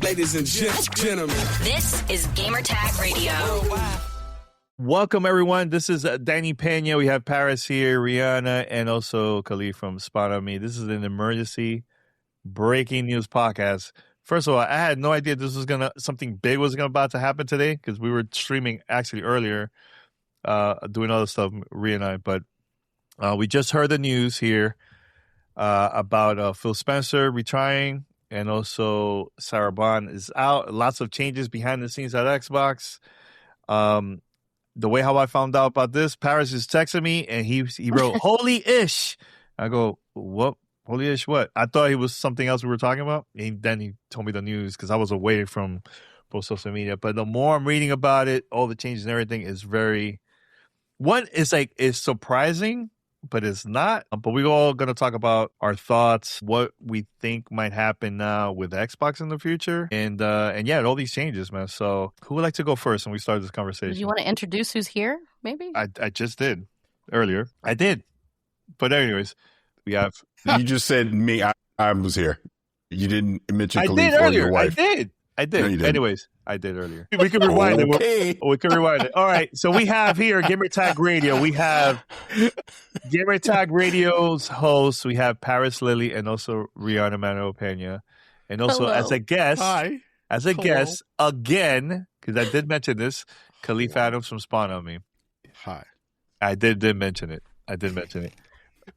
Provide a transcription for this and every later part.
Ladies and gentlemen, this is Gamertag Radio. Welcome, everyone. This is Danny Pena. We have Paris here, Rihanna, and also Khalif from Spot On Me. This is an emergency breaking news podcast. First of all, I had no idea this was something big was about to happen today because we were streaming actually earlier, doing other stuff, Rhea and I. But we just heard the news here about Phil Spencer retiring, and also Sarah Bond is out. Lots of changes behind the scenes at Xbox. The way how I found out about this, Paris is texting me, and he wrote, "Holy ish." I go, "What? Holy ish what?" I thought it was something else we were talking about. And then he told me the news because I was away from both social media. But the more I'm reading about it, all the changes and everything is it's surprising, but it's not. But we're all going to talk about our thoughts, what we think might happen now with Xbox in the future. And yeah, all these changes, man. So who would like to go first when we start this conversation? Do you want to introduce who's here, maybe? I just did earlier. I did. But anyways, we have... You just said me. I was here. You didn't mention Khalif I did or earlier. your wife. I did. No, you didn't. Anyways, I did earlier. We can rewind it. We can rewind it. All right. So we have here Gamertag Radio. We have Gamertag Radio's host. We have Paris Lily and also Rihanna Manuel Pena. And also as a guest, guest again, because I did mention this, Khalif Adams from Spawn On Me. Hi. I did mention it.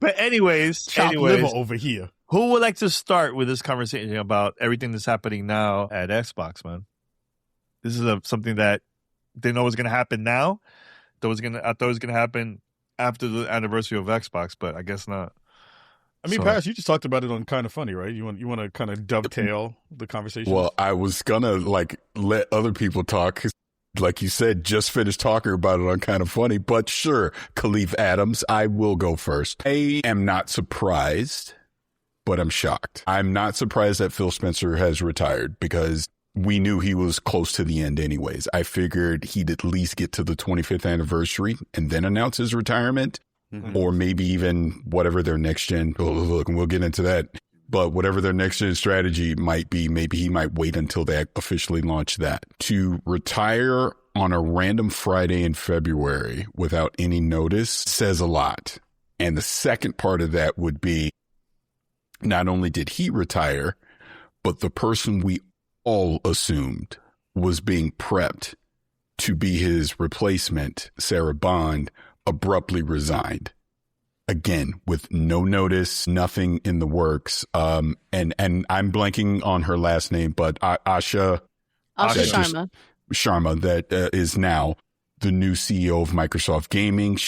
But anyways, liver over here. Who would like to start with this conversation about everything that's happening now at Xbox, man? This is something that didn't know was going to happen now. I thought it was going to happen after the anniversary of Xbox, but I guess not. I mean, Paris, you just talked about it on Kind of Funny, right? You want to kind of dovetail the conversation? Well, I was gonna let other people talk. Like you said, just finished talking about it on Kind of Funny, but sure, Khalif Adams, I will go first. I am not surprised, but I'm shocked. I'm not surprised that Phil Spencer has retired because we knew he was close to the end anyways. I figured he'd at least get to the 25th anniversary and then announce his retirement, or maybe even whatever their next gen, look, and we'll get into that. But whatever their next gen strategy might be, maybe he might wait until they officially launch that. To retire on a random Friday in February without any notice says a lot. And the second part of that would be, not only did he retire, but the person we all assumed was being prepped to be his replacement, Sarah Bond, abruptly resigned. Again, with no notice, nothing in the works. And I'm blanking on her last name, but Asha Sharma, that is now the new CEO of Microsoft Gaming.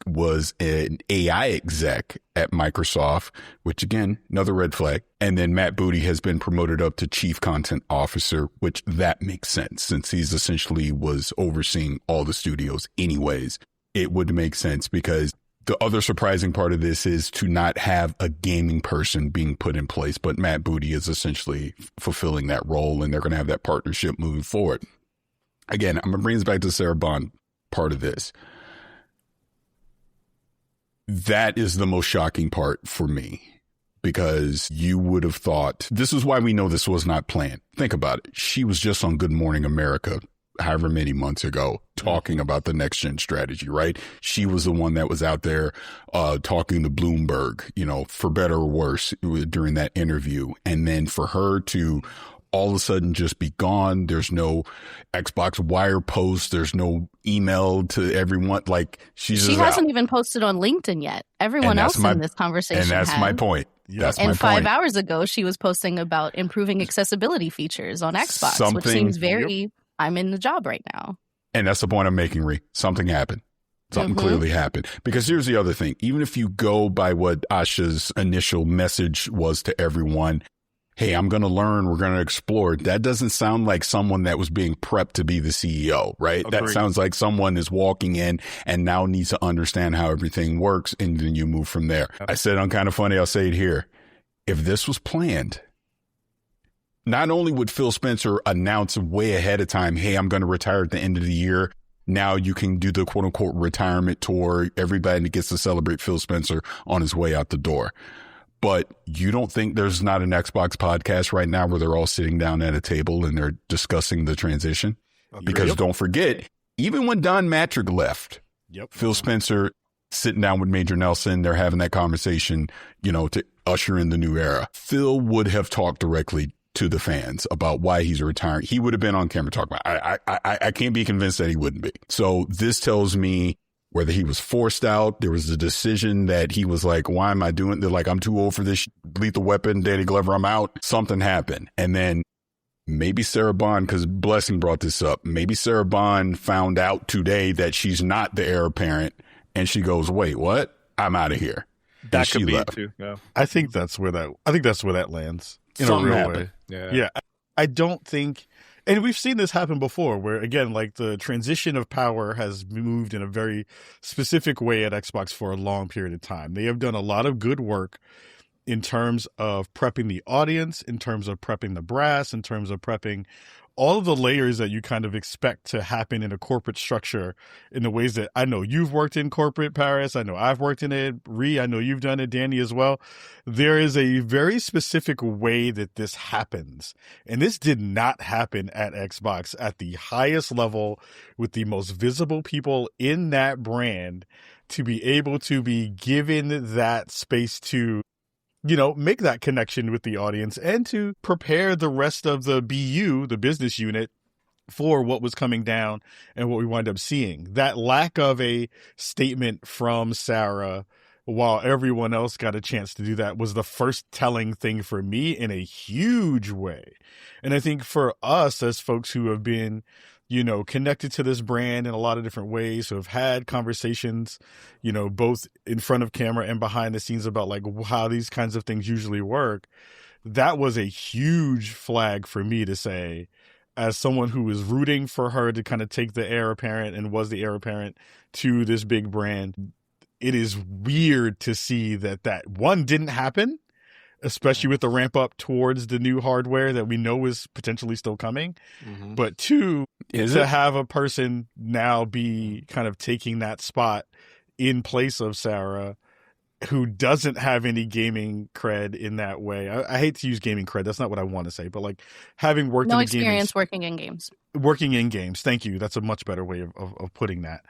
Was an AI exec at Microsoft, which again, another red flag. And then Matt Booty has been promoted up to Chief Content Officer, which that makes sense since he's essentially was overseeing all the studios anyways. It would make sense because the other surprising part of this is to not have a gaming person being put in place, but Matt Booty is essentially fulfilling that role, and they're going to have that partnership moving forward. Again, I'm going to bring us back to the Sarah Bond part of this. That is the most shocking part for me, because you would have thought, this is why we know this was not planned. Think about it. She was just on Good Morning America however many months ago talking about the next gen strategy, right? She was the one that was out there talking to Bloomberg, for better or worse during that interview. And then for her to all of a sudden just be gone. There's no Xbox Wire post. There's no email to everyone. Like she hasn't even posted on LinkedIn yet. Everyone else in this conversation and that's has. my point. That's and my 5 point. hours ago, she was posting about improving accessibility features on Xbox, which seems very, I'm in the job right now. And that's the point I'm making, Ree. Something happened. Something clearly happened. Because here's the other thing. Even if you go by what Asha's initial message was to everyone, hey, I'm going to learn, we're going to explore. That doesn't sound like someone that was being prepped to be the CEO, right? Agreed. That sounds like someone is walking in and now needs to understand how everything works, and then you move from there. I said on Kind of Funny, I'll say it here. If this was planned, not only would Phil Spencer announce way ahead of time, hey, I'm going to retire at the end of the year. Now you can do the quote unquote retirement tour. Everybody gets to celebrate Phil Spencer on his way out the door. But you don't think there's not an Xbox podcast right now where they're all sitting down at a table and they're discussing the transition? Because don't forget, even when Don Matrick left, Phil Spencer sitting down with Major Nelson, they're having that conversation, to usher in the new era. Phil would have talked directly to the fans about why he's retiring. He would have been on camera talking about it. I can't be convinced that he wouldn't be. So this tells me whether he was forced out, there was a decision that he was like, why am I doing? They're like, I'm too old for this Lethal Weapon, Danny Glover, I'm out. Something happened. And then maybe Sarah Bond, because Blessing brought this up, maybe Sarah Bond found out today that she's not the heir apparent, and she goes, wait, what? I'm out of here. That could be it too. Yeah. I think that's where that lands in a real way. Yeah. I don't think, and we've seen this happen before where, again, like the transition of power has moved in a very specific way at Xbox for a long period of time. They have done a lot of good work in terms of prepping the audience, in terms of prepping the brass, in terms of prepping all of the layers that you kind of expect to happen in a corporate structure in the ways that I know you've worked in corporate, Paris. I know I've worked in it. Ree, I know you've done it, Danny, as well. There is a very specific way that this happens. And this did not happen at Xbox at the highest level with the most visible people in that brand to be able to be given that space to make that connection with the audience and to prepare the rest of the BU, the business unit, for what was coming down and what we wind up seeing. That lack of a statement from Sarah while everyone else got a chance to do that was the first telling thing for me in a huge way. And I think for us as folks who have been connected to this brand in a lot of different ways, who have had conversations, both in front of camera and behind the scenes about like how these kinds of things usually work. That was a huge flag for me to say, as someone who was rooting for her to kind of take the heir apparent and was the heir apparent to this big brand. It is weird to see that one didn't happen, especially with the ramp up towards the new hardware that we know is potentially still coming. Mm-hmm. But two, have a person now be kind of taking that spot in place of Sarah, who doesn't have any gaming cred in that way. I hate to use gaming cred. That's not what I want to say. But like having worked in experience working in games. Working in games. Thank you. That's a much better way of putting that.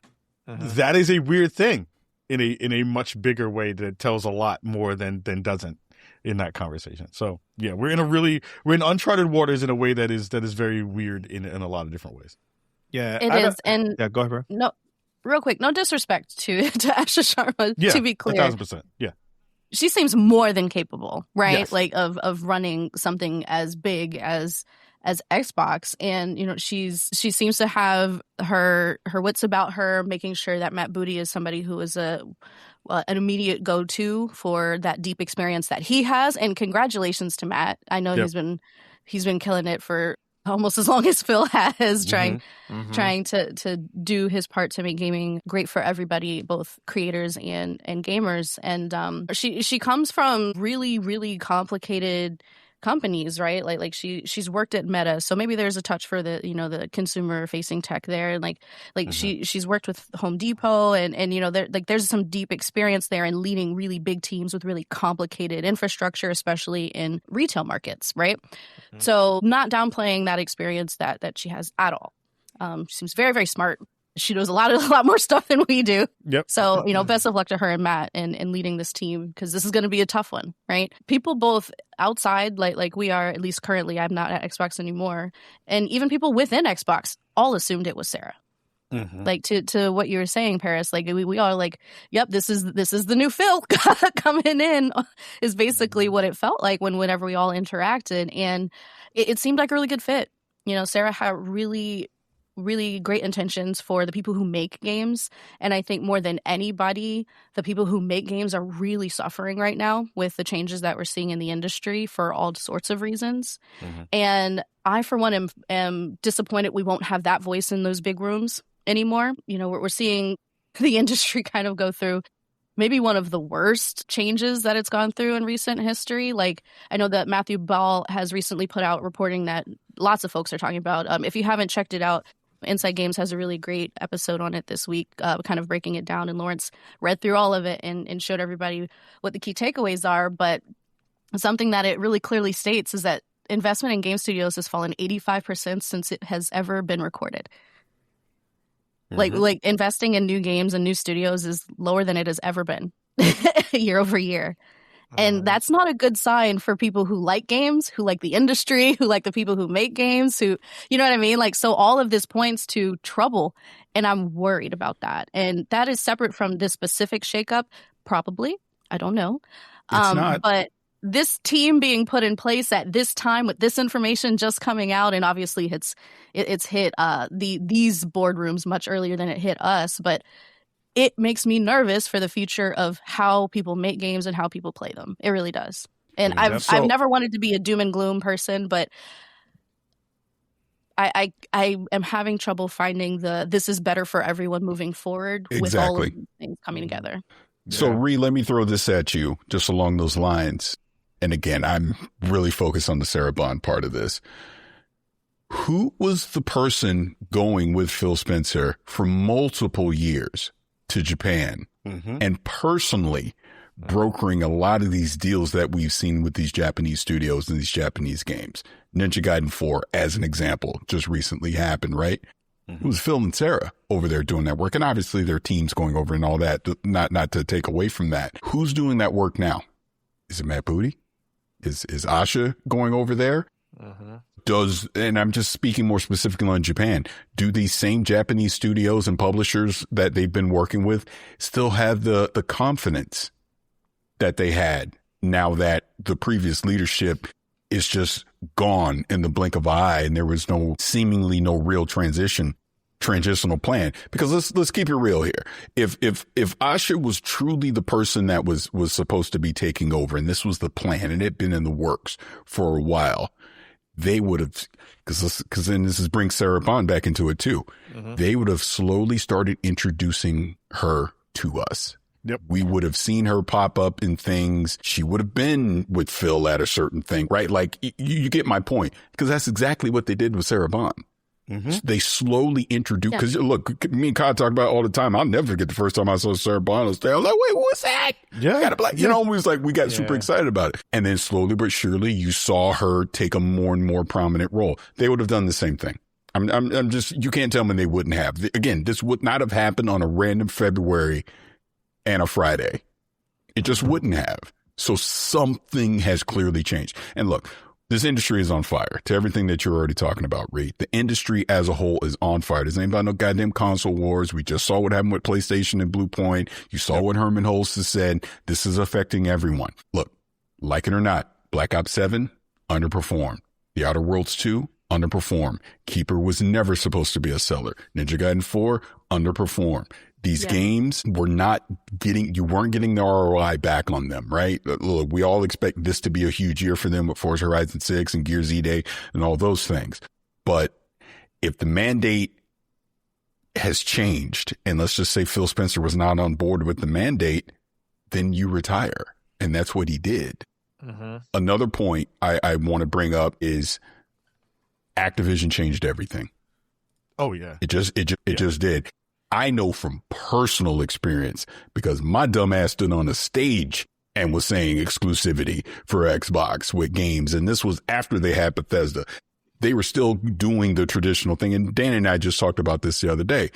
Uh-huh. That is a weird thing in a much bigger way that tells a lot more than doesn't in that conversation. So yeah, we're in uncharted waters in a way that is very weird in a lot of different ways. Yeah, it is. And yeah, go ahead, bro. No, real quick, no disrespect to Asha Sharma. Yeah, to be clear, 1,000%. Yeah, she seems more than capable, right? Yes. Like of running something as big as Xbox, and she seems to have her wits about her, making sure that Matt Booty is somebody who is an immediate go-to for that deep experience that he has. And congratulations to Matt. I know he's been killing it for almost as long as Phil has, trying to do his part to make gaming great for everybody, both creators and gamers. And she comes from really, really complicated companies, right? Like she's worked at Meta, so maybe there's a touch for the the consumer facing tech there, and like she's worked with Home Depot, and there's some deep experience there in leading really big teams with really complicated infrastructure, especially in retail markets, right? Mm-hmm. So not downplaying that experience that she has at all. She seems very, very smart. She knows a lot more stuff than we do. Yep. So, best of luck to her and Matt in leading this team, because this is going to be a tough one, right? People both outside, like we are, at least currently, I'm not at Xbox anymore, and even people within Xbox all assumed it was Sarah. Mm-hmm. Like to what you were saying, Paris, like we all like, yep, this is the new Phil coming in, is basically what it felt like whenever we all interacted, and it seemed like a really good fit. Sarah had really great intentions for the people who make games. And I think more than anybody, the people who make games are really suffering right now with the changes that we're seeing in the industry for all sorts of reasons. Mm-hmm. And I, for one, am disappointed we won't have that voice in those big rooms anymore. We're seeing the industry kind of go through maybe one of the worst changes that it's gone through in recent history. Like, I know that Matthew Ball has recently put out reporting that lots of folks are talking about. If you haven't checked it out, Inside Games has a really great episode on it this week, kind of breaking it down. And Lawrence read through all of it and showed everybody what the key takeaways are. But something that it really clearly states is that investment in game studios has fallen 85% since it has ever been recorded. Like investing in new games and new studios is lower than it has ever been year over year. And that's not a good sign for people who like games, who like the industry, who like the people who make games, who, you know what I mean? Like, so all of this points to trouble, and I'm worried about that. And that is separate from this specific shakeup, probably. I don't know. It's not. But this team being put in place at this time with this information just coming out, and obviously it's hit these boardrooms much earlier than it hit us, but it makes me nervous for the future of how people make games and how people play them. It really does. And I've never wanted to be a doom and gloom person, but I am having trouble finding this is better for everyone moving forward with all of these things coming together. So, Ree, let me throw this at you just along those lines. And again, I'm really focused on the Sarah Bond part of this. Who was the person going with Phil Spencer for multiple years to Japan and personally brokering a lot of these deals that we've seen with these Japanese studios and these Japanese games? Ninja Gaiden 4, as an example, just recently happened, right? It was Phil and Sarah over there doing that work. And obviously their teams going over and all that, not to take away from that. Who's doing that work now? Is it Matt Booty? Is Asha going over there? And I'm just speaking more specifically on Japan, do these same Japanese studios and publishers that they've been working with still have the confidence that they had now that the previous leadership is just gone in the blink of an eye and there was seemingly no real transitional plan? Because let's keep it real here. If Asha was truly the person that was supposed to be taking over, and this was the plan and it had been in the works for a while, they would have, because then this brings Sarah Bond back into it too. They would have slowly started introducing her to us. Yep. We would have seen her pop up in things. She would have been with Phil at a certain thing, right? Like you get my point, because that's exactly what they did with Sarah Bond. They slowly introduced, because look, me and Kyle talk about it all the time. I'll never forget the first time I saw Sarah Bond. I was like, wait, what's that? Yeah. We got super excited about it. And then slowly but surely you saw her take a more and more prominent role. They would have done the same thing. I'm just, you can't tell me they wouldn't have. Again, this would not have happened on a random February and a Friday. It just wouldn't have. So something has clearly changed. And look, this industry is on fire. To everything that you're already talking about, Reed. The industry as a whole is on fire. There's ain't about no goddamn console wars. We just saw what happened with PlayStation and Blue Point. You saw what Herman Holst has said. This is affecting everyone. Look, like it or not, Black Ops 7 underperformed. The Outer Worlds 2 underperformed. Keeper was never supposed to be a seller. Ninja Gaiden 4 underperformed. These games you weren't getting the ROI back on them, right? Look, we all expect this to be a huge year for them with Forza Horizon 6 and Gears Z-Day and all those things. But if the mandate has changed, and let's just say Phil Spencer was not on board with the mandate, then you retire. And that's what he did. Another point I want to bring up is Activision changed everything. Oh, yeah. It just did. I know from personal experience, because my dumb ass stood on a stage and was saying exclusivity for Xbox with games. And this was after they had Bethesda. They were still doing the traditional thing. And Dan and I just talked about this the other day.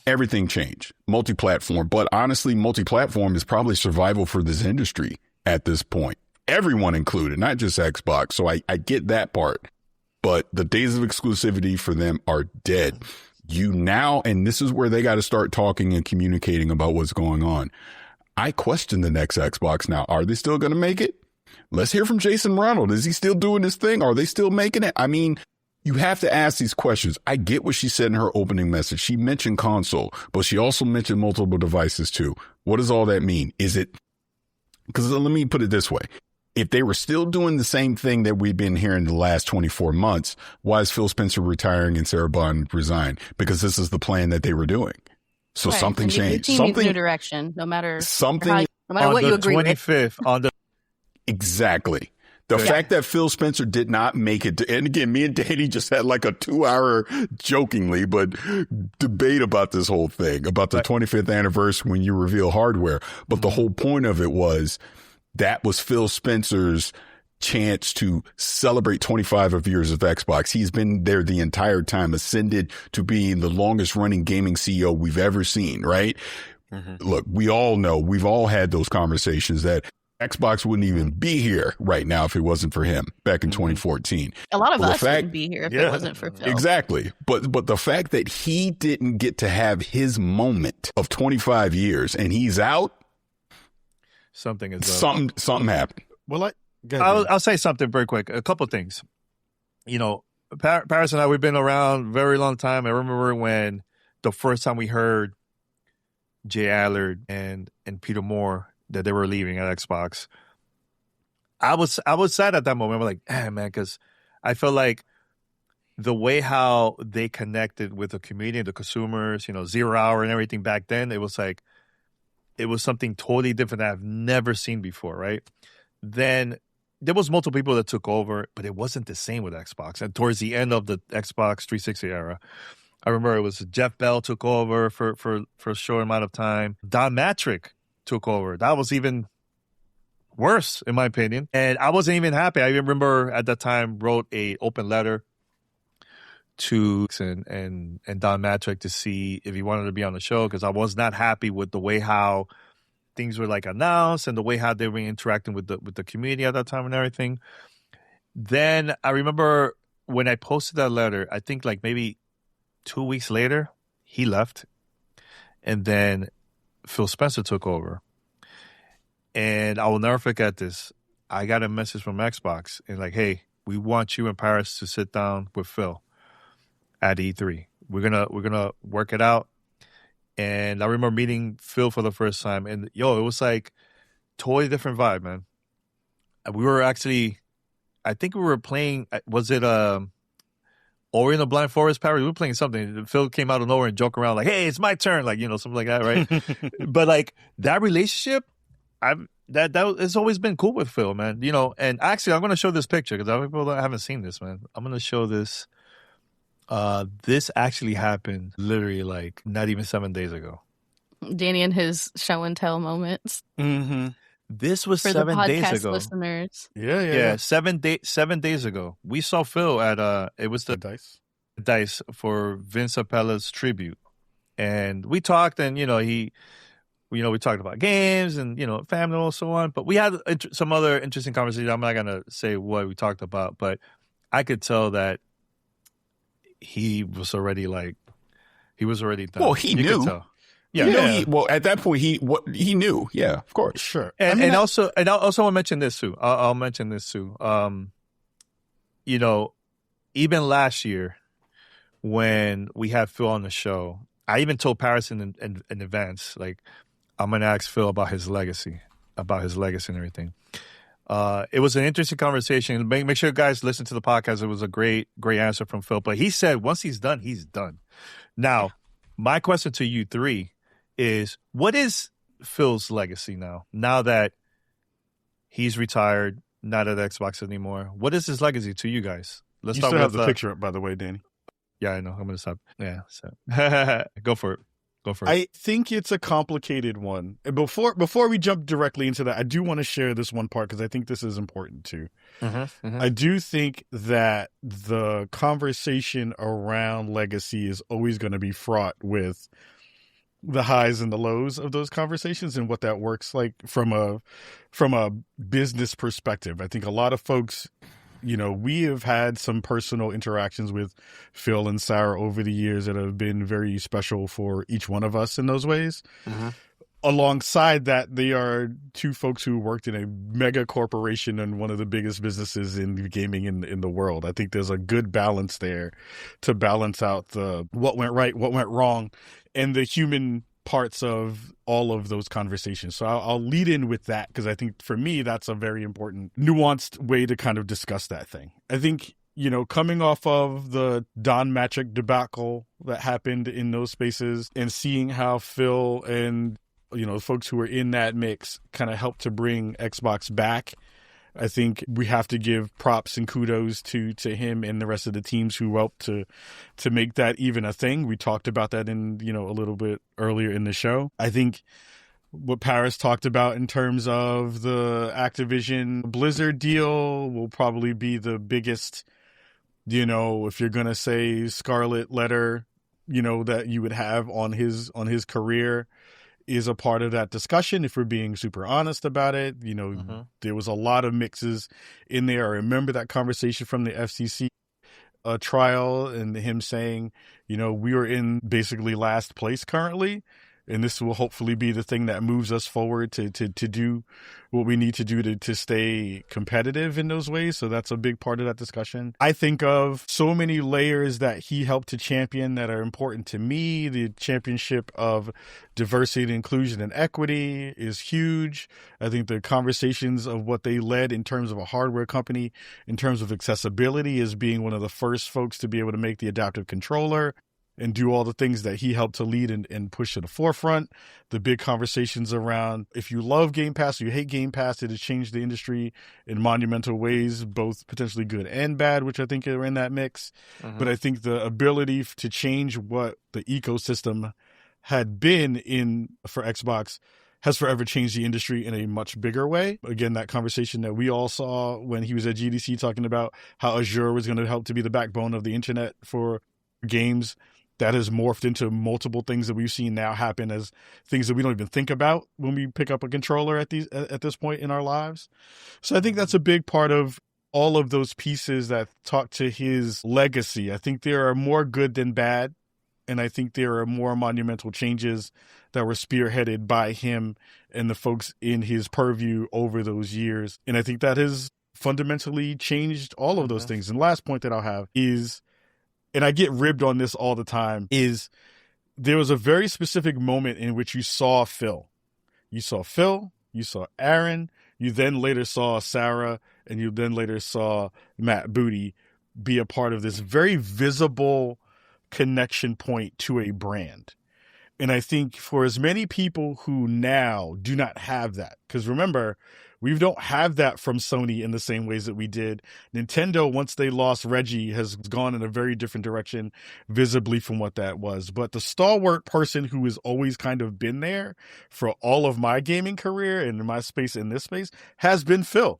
Everything changed. Multi-platform. But honestly, multi-platform is probably survival for this industry at this point. Everyone included, not just Xbox. So I get that part. But the days of exclusivity for them are dead. You now, and this is where they got to start talking and communicating about what's going on. I question the next Xbox now. Are they still going to make it? Let's hear from Jason Ronald. Is he still doing his thing? Are they still making it? I mean, you have to ask these questions. I get what she said in her opening message. She mentioned console, but she also mentioned multiple devices too. What does all that mean? Is it, because let me put it this way. If they were still doing the same thing that we've been hearing the last 24 months, why is Phil Spencer retiring and Sarah Bond resign? Because this is the plan that they were doing. So something changed. Something new direction, no matter what you agree with. 25th on the exactly. The fact that Phil Spencer did not make it, and again, me and Danny just had like a 2-hour jokingly, but debate about this whole thing, about the 25th anniversary when you reveal hardware. But the whole point of it was, that was Phil Spencer's chance to celebrate 25 years of Xbox. He's been there the entire time, ascended to being the longest running gaming CEO we've ever seen, right? Mm-hmm. Look, we all know, we've all had those conversations that Xbox wouldn't even be here right now if it wasn't for him back in 2014. A lot of us wouldn't be here if it wasn't for Phil. Exactly. But the fact that he didn't get to have his moment of 25 years and he's out, something is something happened. Well, I'll say something very quick. A couple of things. You know, Paris and I, we've been around a very long time. I remember when the first time we heard Jay Allard and Peter Moore that they were leaving at Xbox. I was sad at that moment. I'm like, man, because I felt like the way how they connected with the community, the consumers, 0 Hour and everything back then, it was like, it was something totally different that I've never seen before, right? Then there was multiple people that took over, but it wasn't the same with Xbox. And towards the end of the Xbox 360 era, I remember it was Jeff Bell took over for a short amount of time. Don Matrick took over. That was even worse, in my opinion. And I wasn't even happy. I remember at that time wrote a open letter to and Don Matrick to see if he wanted to be on the show, because I was not happy with the way how things were like announced and the way how they were interacting with the community at that time and everything. Then I remember when I posted that letter, I think like maybe 2 weeks later, he left. And then Phil Spencer took over. And I will never forget this. I got a message from Xbox and like, hey, we want you and Paris to sit down with Phil at E3. We're gonna work it out. And I remember meeting Phil for the first time, and it was like totally different vibe, man. We were actually, I think we were playing. Was it Ori and the Blind Forest, Paris? We were playing something. Phil came out of nowhere and joked around like, "Hey, it's my turn," like something like that, right? But like that relationship, that it's always been cool with Phil, man. And actually, I'm gonna show this picture because other people haven't seen this, man. I'm gonna show this. This actually happened literally like not even 7 days ago. Danny and his show and tell moments. Mm-hmm. This was for 7 the days podcast ago. Listeners. Yeah. 7 days ago. We saw Phil at it was the Dice for Vince Appella's tribute, and we talked, and we talked about games and family and so on. But we had some other interesting conversations. I'm not gonna say what we talked about, but I could tell that he was already done. Well, he knew. Yeah. At that point, he knew. Yeah, of course. Sure. And I also want to mention this too. I'll mention this too. Even last year when we had Phil on the show, I even told Paris in advance, like, I'm going to ask Phil about his legacy and everything. It was an interesting conversation. Make sure you guys listen to the podcast. It was a great answer from Phil. But he said once he's done, he's done. Now, my question to you three is, what is Phil's legacy now? Now that he's retired, not at Xbox anymore, what is his legacy to you guys? Let's start with with the picture up, by the way, Danny. Yeah, I know. I'm going to stop. Yeah, so go for it. I think it's a complicated one. And before we jump directly into that, I do want to share this one part because I think this is important too. I do think that the conversation around legacy is always going to be fraught with the highs and the lows of those conversations and what that works like from a business perspective. I think a lot of folks, we have had some personal interactions with Phil and Sarah over the years that have been very special for each one of us in those ways. Alongside that, they are two folks who worked in a mega corporation and one of the biggest businesses in gaming in the world. I think there's a good balance there to balance out the what went right, what went wrong, and the human parts of all of those conversations. So I'll lead in with that because I think for me, that's a very important, nuanced way to kind of discuss that thing. I think, coming off of the Don Matrick debacle that happened in those spaces and seeing how Phil and, folks who were in that mix kind of helped to bring Xbox back, I think we have to give props and kudos to him and the rest of the teams who helped to make that even a thing. We talked about that in, a little bit earlier in the show. I think what Paris talked about in terms of the Activision Blizzard deal will probably be the biggest, if you're going to say scarlet letter, that you would have on his career is a part of that discussion. If we're being super honest about it, there was a lot of mixes in there. I remember that conversation from the FCC trial and him saying, we were in basically last place currently. And this will hopefully be the thing that moves us forward to do what we need to do to stay competitive in those ways. So that's a big part of that discussion. I think of so many layers that he helped to champion that are important to me. The championship of diversity and inclusion and equity is huge. I think the conversations of what they led in terms of a hardware company, in terms of accessibility, as being one of the first folks to be able to make the adaptive controller and do all the things that he helped to lead and push to the forefront. The big conversations around if you love Game Pass or you hate Game Pass, it has changed the industry in monumental ways, both potentially good and bad, which I think are in that mix. But I think the ability to change what the ecosystem had been in for Xbox has forever changed the industry in a much bigger way. Again, that conversation that we all saw when he was at GDC talking about how Azure was going to help to be the backbone of the internet for games. That has morphed into multiple things that we've seen now happen as things that we don't even think about when we pick up a controller at this point in our lives. So I think that's a big part of all of those pieces that talk to his legacy. I think there are more good than bad, and I think there are more monumental changes that were spearheaded by him and the folks in his purview over those years. And I think that has fundamentally changed all of those things. And the last point that I'll have is, and I get ribbed on this all the time, is there was a very specific moment in which you saw Phil. You saw Phil, you saw Aaron, you then later saw Sarah, and you then later saw Matt Booty be a part of this very visible connection point to a brand. And I think for as many people who now do not have that, because remember, we don't have that from Sony in the same ways that we did. Nintendo, once they lost Reggie, has gone in a very different direction visibly from what that was. But the stalwart person who has always kind of been there for all of my gaming career and my space in this space has been Phil.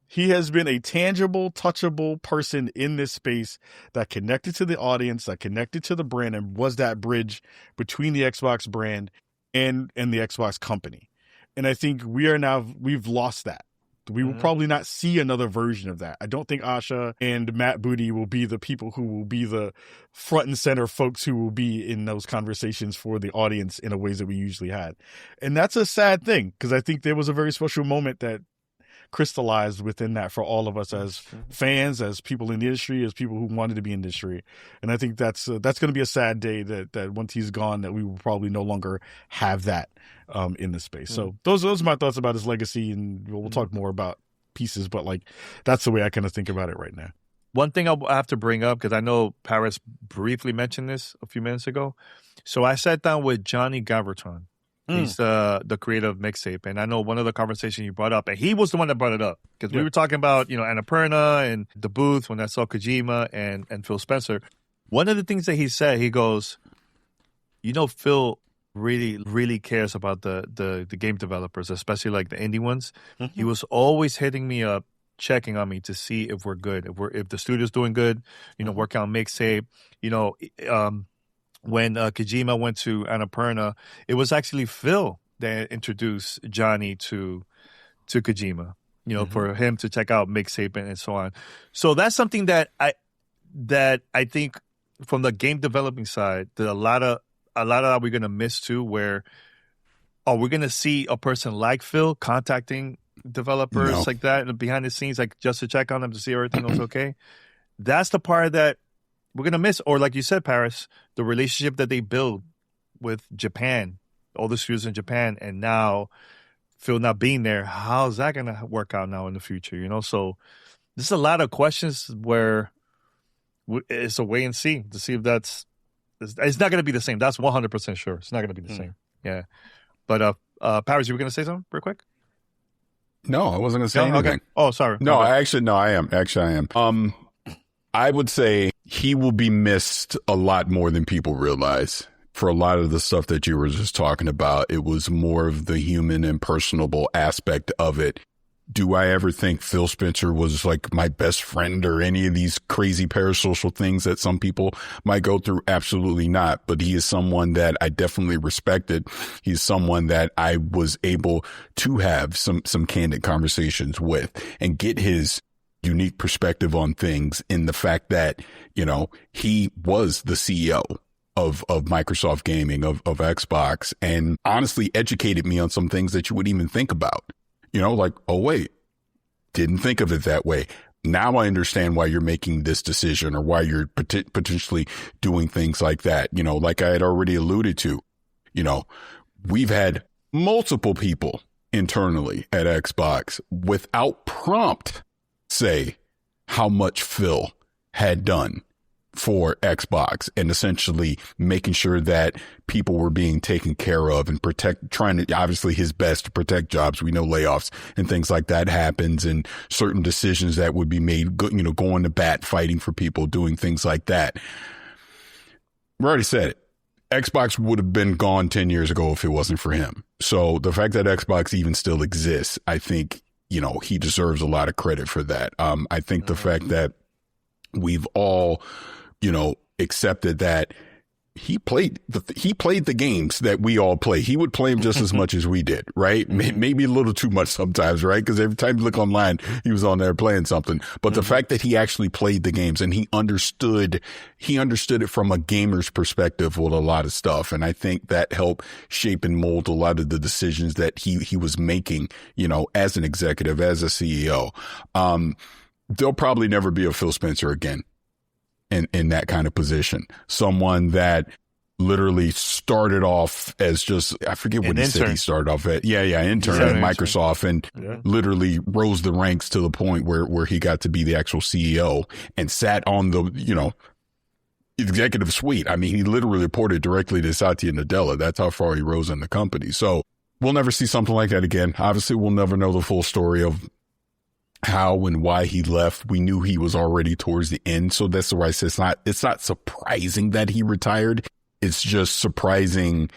He has been a tangible, touchable person in this space that connected to the audience, that connected to the brand, and was that bridge between the Xbox brand and the Xbox company. And I think we've lost that. We will probably not see another version of that. I don't think Asha and Matt Booty will be the people who will be the front and center folks who will be in those conversations for the audience in a ways that we usually had. And that's a sad thing, because I think there was a very special moment that crystallized within that for all of us as fans, as people in the industry, as people who wanted to be in the industry. And I think that's going to be a sad day that once he's gone, that we will probably no longer have that in the space. So those are my thoughts about his legacy, and we'll talk more about pieces, but like that's the way I kind of think about it right now. One thing I have to bring up, because I know Paris briefly mentioned this a few minutes ago. So I sat down with Johnny Gaverton. He's the creator of Mixtape. And I know one of the conversations you brought up, and he was the one that brought it up, because we were talking about, Annapurna and the booth when I saw Kojima and Phil Spencer. One of the things that he said, he goes, Phil really, really cares about the game developers, especially like the indie ones. He was always hitting me up, checking on me to see if we're good, if the studio's doing good, working on Mixtape, when Kojima went to Annapurna, it was actually Phil that introduced Johnny to Kojima, for him to check out Mixtape and so on. So that's something that I think from the game developing side, that a lot of that we're gonna miss too. Where we're gonna see a person like Phil contacting developers like that behind the scenes, like just to check on them to see everything was okay. That's the part that we're going to miss. Or like you said, Paris, the relationship that they build with Japan, all the studios in Japan, and now Phil not being there, how's that going to work out now in the future? So there's a lot of questions where it's a wait and see to see if it's not going to be the same. That's 100% sure. It's not going to be the same. Yeah. But Paris, you were going to say something real quick? No, I wasn't going to say anything. Okay. Oh, sorry. No, I am. Actually, I am. I would say he will be missed a lot more than people realize. for a lot of the stuff that you were just talking about. It was more of the human and personable aspect of it. Do I ever think Phil Spencer was like my best friend or any of these crazy parasocial things that some people might go through? Absolutely not. But he is someone that I definitely respected. He's someone that I was able to have some candid conversations with and get his unique perspective on things, in the fact that, you know, he was the CEO of Microsoft Gaming, of Xbox, and honestly educated me on some things that you wouldn't even think about. You know, like, oh, wait, didn't think of it that way. Now I understand why you're making this decision, or why you're potentially doing things like that. You know, like I had already alluded to, you know, we've had multiple people internally at Xbox without prompt say how much Phil had done for Xbox, and essentially making sure that people were being taken care of and trying to, obviously his best to protect jobs. We know layoffs and things like that happens, and certain decisions that would be made, you know, going to bat, fighting for people, doing things like that. We already said it. Xbox would have been gone 10 years ago if it wasn't for him. So the fact that Xbox even still exists, I think, you know, he deserves a lot of credit for that. I think the fact that we've all, you know, accepted that he played the games that we all play. He would play them just as much as we did, right? Maybe a little too much sometimes, right? Because every time you look online, he was on there playing something. But the fact that he actually played the games and he understood it from a gamer's perspective with a lot of stuff. And I think that helped shape and mold a lot of the decisions that he was making, you know, as an executive, as a CEO. There'll probably never be a Phil Spencer again in that kind of position. Someone that literally started off as just, I forget what he said he started off at. Intern at Microsoft, and literally rose the ranks to the point where he got to be the actual CEO and sat on the, you know, executive suite. I mean, he literally reported directly to Satya Nadella. That's how far he rose in the company. So we'll never see something like that again. Obviously, we'll never know the full story of how and why he left. We knew he was already towards the end. So that's why I say it's not surprising that he retired. It's just surprising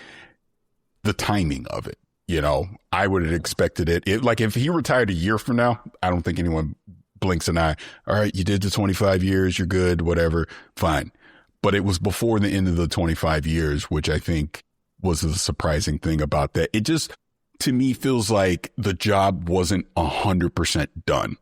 the timing of it. You know, I would have expected it. Like if he retired a year from now, I don't think anyone blinks an eye. All right, you did the 25 years. You're good, whatever. Fine. But it was before the end of the 25 years, which I think was the surprising thing about that. It just, to me, feels like the job wasn't 100% done.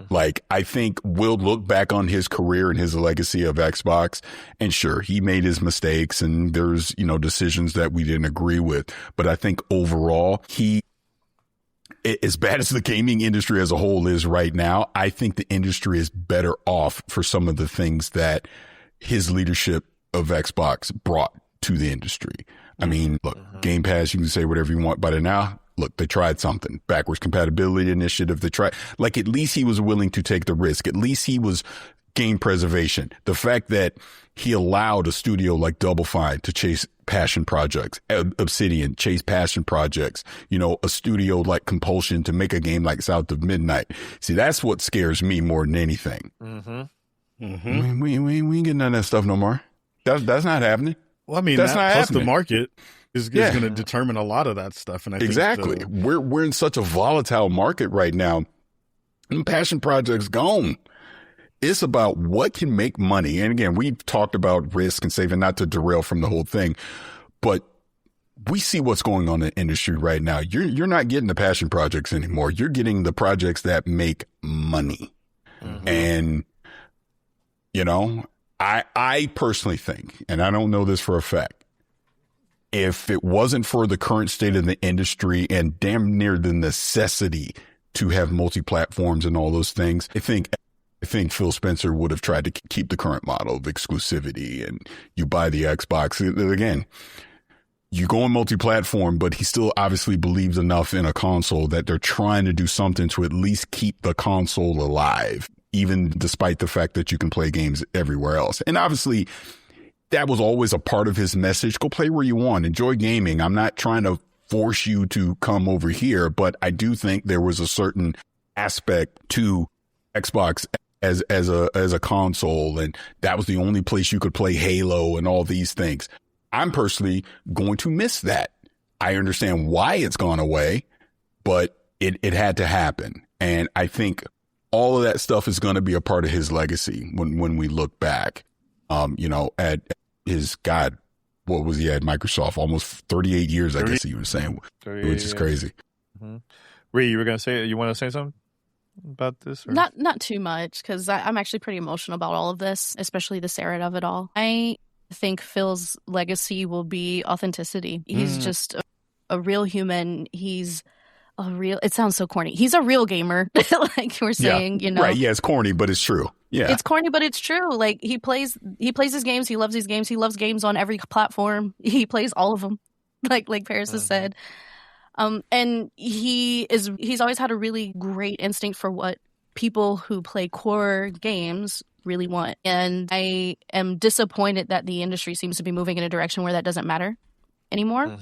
Like, I think we'll look back on his career and his legacy of Xbox, and sure, he made his mistakes and there's, you know, decisions that we didn't agree with. But I think overall, as bad as the gaming industry as a whole is right now, I think the industry is better off for some of the things that his leadership of Xbox brought to the industry. I mean, look, Game Pass, you can say whatever you want about it now. Look, they tried something. Backwards compatibility initiative. They tried, like, at least he was willing to take the risk. At least he was game preservation. The fact that he allowed a studio like Double Fine to chase passion projects, Obsidian chase passion projects, you know, a studio like Compulsion to make a game like South of Midnight. See, that's what scares me more than anything. We ain't getting none of that stuff no more. That's not happening. Well, I mean, that's not plus happening. The market is going to determine a lot of that stuff. And I exactly. think we're in such a volatile market right now. And passion projects gone. It's about what can make money. And again, we've talked about risk and saving, not to derail from the whole thing, but we see what's going on in the industry right now. You're not getting the passion projects anymore. You're getting the projects that make money. And, you know, I personally think, and I don't know this for a fact, if it wasn't for the current state of the industry and damn near the necessity to have multi-platforms and all those things, I think Phil Spencer would have tried to keep the current model of exclusivity, and you buy the Xbox. Again, you go on multi-platform, but he still obviously believes enough in a console that they're trying to do something to at least keep the console alive, even despite the fact that you can play games everywhere else. And obviously, that was always a part of his message. Go play where you want. Enjoy gaming. I'm not trying to force you to come over here, but I do think there was a certain aspect to Xbox as a console, and that was the only place you could play Halo and all these things. I'm personally going to miss that. I understand why it's gone away, but it had to happen. And I think all of that stuff is going to be a part of his legacy when we look back, at his, God, what was he at Microsoft? Almost 38 years, I guess he was saying, which is crazy. Mm-hmm. Ree, you want to say something about this? Or? Not too much, because I'm actually pretty emotional about all of this, especially the Sarah of it all. I think Phil's legacy will be authenticity. He's just a real human. He's a real, it sounds so corny. He's a real gamer, like we're saying, Right, yeah, it's corny, but it's true. Yeah. It's corny, but it's true. Like he plays his games. He loves these games. He loves games on every platform. He plays all of them, like Paris has said. And he's always had a really great instinct for what people who play core games really want. And I am disappointed that the industry seems to be moving in a direction where that doesn't matter anymore.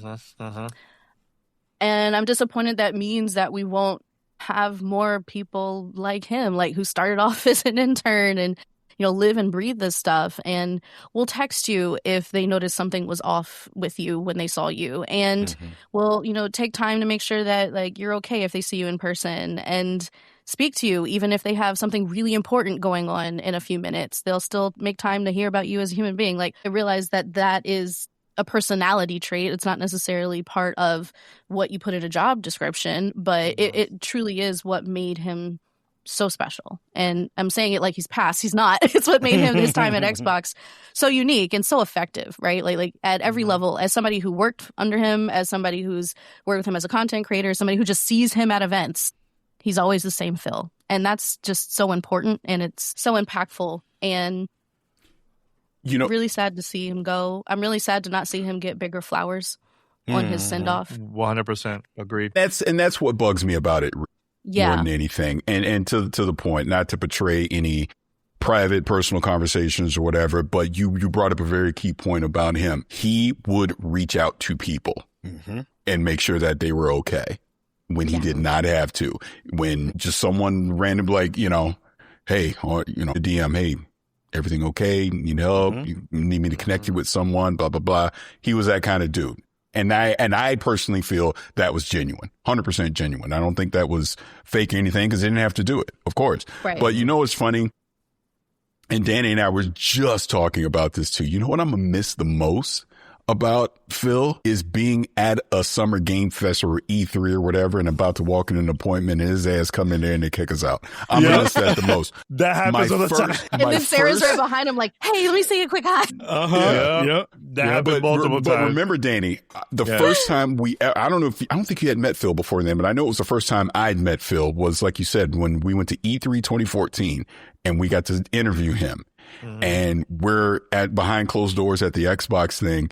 And I'm disappointed that means that we won't have more people like him, like who started off as an intern and, live and breathe this stuff, and will text you if they notice something was off with you when they saw you, and will, take time to make sure that like you're okay if they see you in person, and speak to you even if they have something really important going on in a few minutes. They'll still make time to hear about you as a human being. Like, I realize that is a personality trait. It's not necessarily part of what you put in a job description, but it truly is what made him so special. And I'm saying it like he's passed. He's not. It's what made him, his time at Xbox, so unique and so effective, right? Like at every level, as somebody who worked under him, as somebody who's worked with him as a content creator, somebody who just sees him at events, he's always the same Phil. And that's just so important, and it's so impactful, and really sad to see him go. I'm really sad to not see him get bigger flowers on his send-off. 100% agreed. That's what bugs me about it. Yeah. More than anything. And to the point, not to portray any private, personal conversations or whatever, but you brought up a very key point about him. He would reach out to people and make sure that they were okay when he did not have to. When just someone random, like, hey, or, the DM, hey, everything okay? Need help? You need me to connect you with someone, blah, blah, blah. He was that kind of dude. And I personally feel that was genuine, 100% genuine. I don't think that was fake or anything, because they didn't have to do it, of course. Right. But what's funny? And Danny and I were just talking about this too. You know what I'm going to miss the most about Phil is being at a Summer Game Fest or E3 or whatever, and about to walk in an appointment and his ass come in there and they kick us out. I'm going to miss that the most. That happens all the time. And then Sarah's right behind him like, hey, let me say a quick hi. That happened multiple times. But remember, Danny, the first time I don't think you had met Phil before then, but I know it was the first time I'd met Phil was, like you said, when we went to E3 2014 and we got to interview him. And we're behind closed doors at the Xbox thing,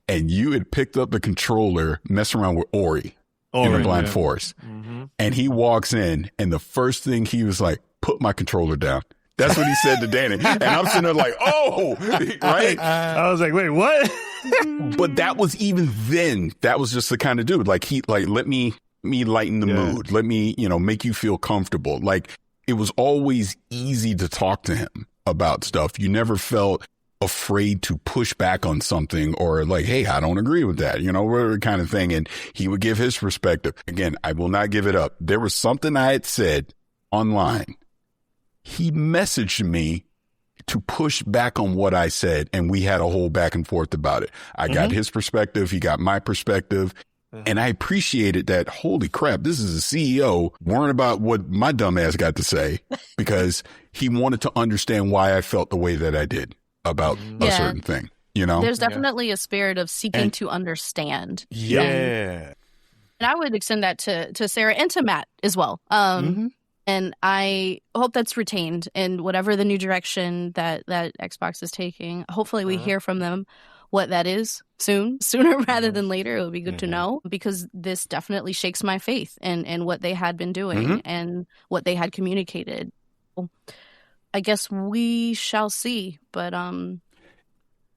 and you had picked up the controller, messing around with Ori in the Blind Forest. And he walks in, and the first thing he was like, put my controller down. That's what he said to Danny. And I'm sitting there like, oh, right? I was like, wait, what? But that was even then. That was just the kind of dude. Like, let me lighten the mood. Let me, make you feel comfortable. Like, it was always easy to talk to him about stuff. You never felt afraid to push back on something or like, hey, I don't agree with that, kind of thing. And he would give his perspective. Again, I will not give it up. There was something I had said online. He messaged me to push back on what I said, and we had a whole back and forth about it. I got his perspective. He got my perspective. And I appreciated that. Holy crap, this is a CEO worrying about what my dumb ass got to say, because he wanted to understand why I felt the way that I did about a certain thing, There's definitely a spirit of seeking to understand. Yeah. And I would extend that to Sarah and to Matt as well. And I hope that's retained in whatever the new direction that Xbox is taking. Hopefully we hear from them what that is sooner rather than later. It would be good to know, because this definitely shakes my faith in what they had been doing and what they had communicated. I guess we shall see, but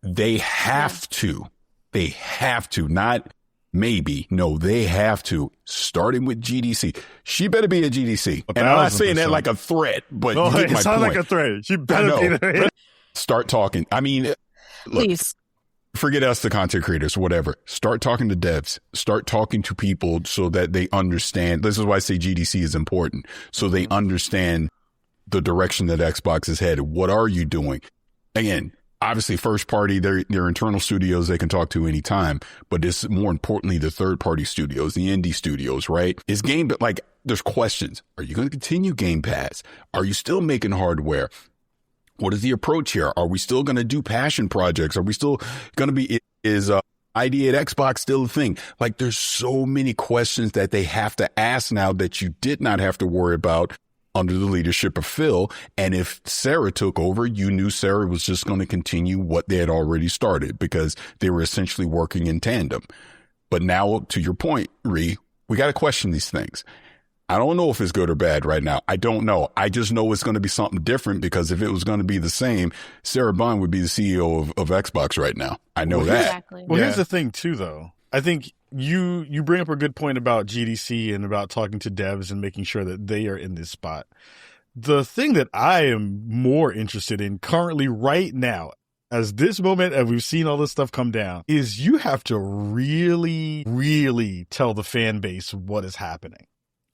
they have to. They have to, not maybe. No, they have to. Starting with GDC, she better be a GDC. And I'm not saying that like a threat, but you get my sounds point. like a threat. She better be there. Start talking. I mean, look, please. forget us, the content creators, whatever. Start talking to devs. Start talking to people so that they understand. This is why I say GDC is important. So they understand the direction that Xbox is headed. What are you doing? Again, obviously first party, their internal studios they can talk to anytime, but it's more importantly the third party studios, the indie studios, right? Is game, like there's questions. Are you going to continue Game Pass? Are you still making hardware? What is the approach here? Are we still going to do passion projects? Are we still going to be, is ID at Xbox still a thing? Like there's so many questions that they have to ask now that you did not have to worry about under the leadership of Phil. And if Sarah took over, you knew Sarah was just going to continue what they had already started because they were essentially working in tandem. But now, to your point, Ree, we got to question these things. I don't know if it's good or bad right now. I don't know. I just know it's going to be something different because if it was going to be the same, Sarah Bond would be the CEO of Xbox right now. I know that. Exactly. Well, here's the thing too, though. I think you bring up a good point about GDC and about talking to devs and making sure that they are in this spot. The thing that I am more interested in currently right now, as this moment, as we've seen all this stuff come down, is you have to really, really tell the fan base what is happening.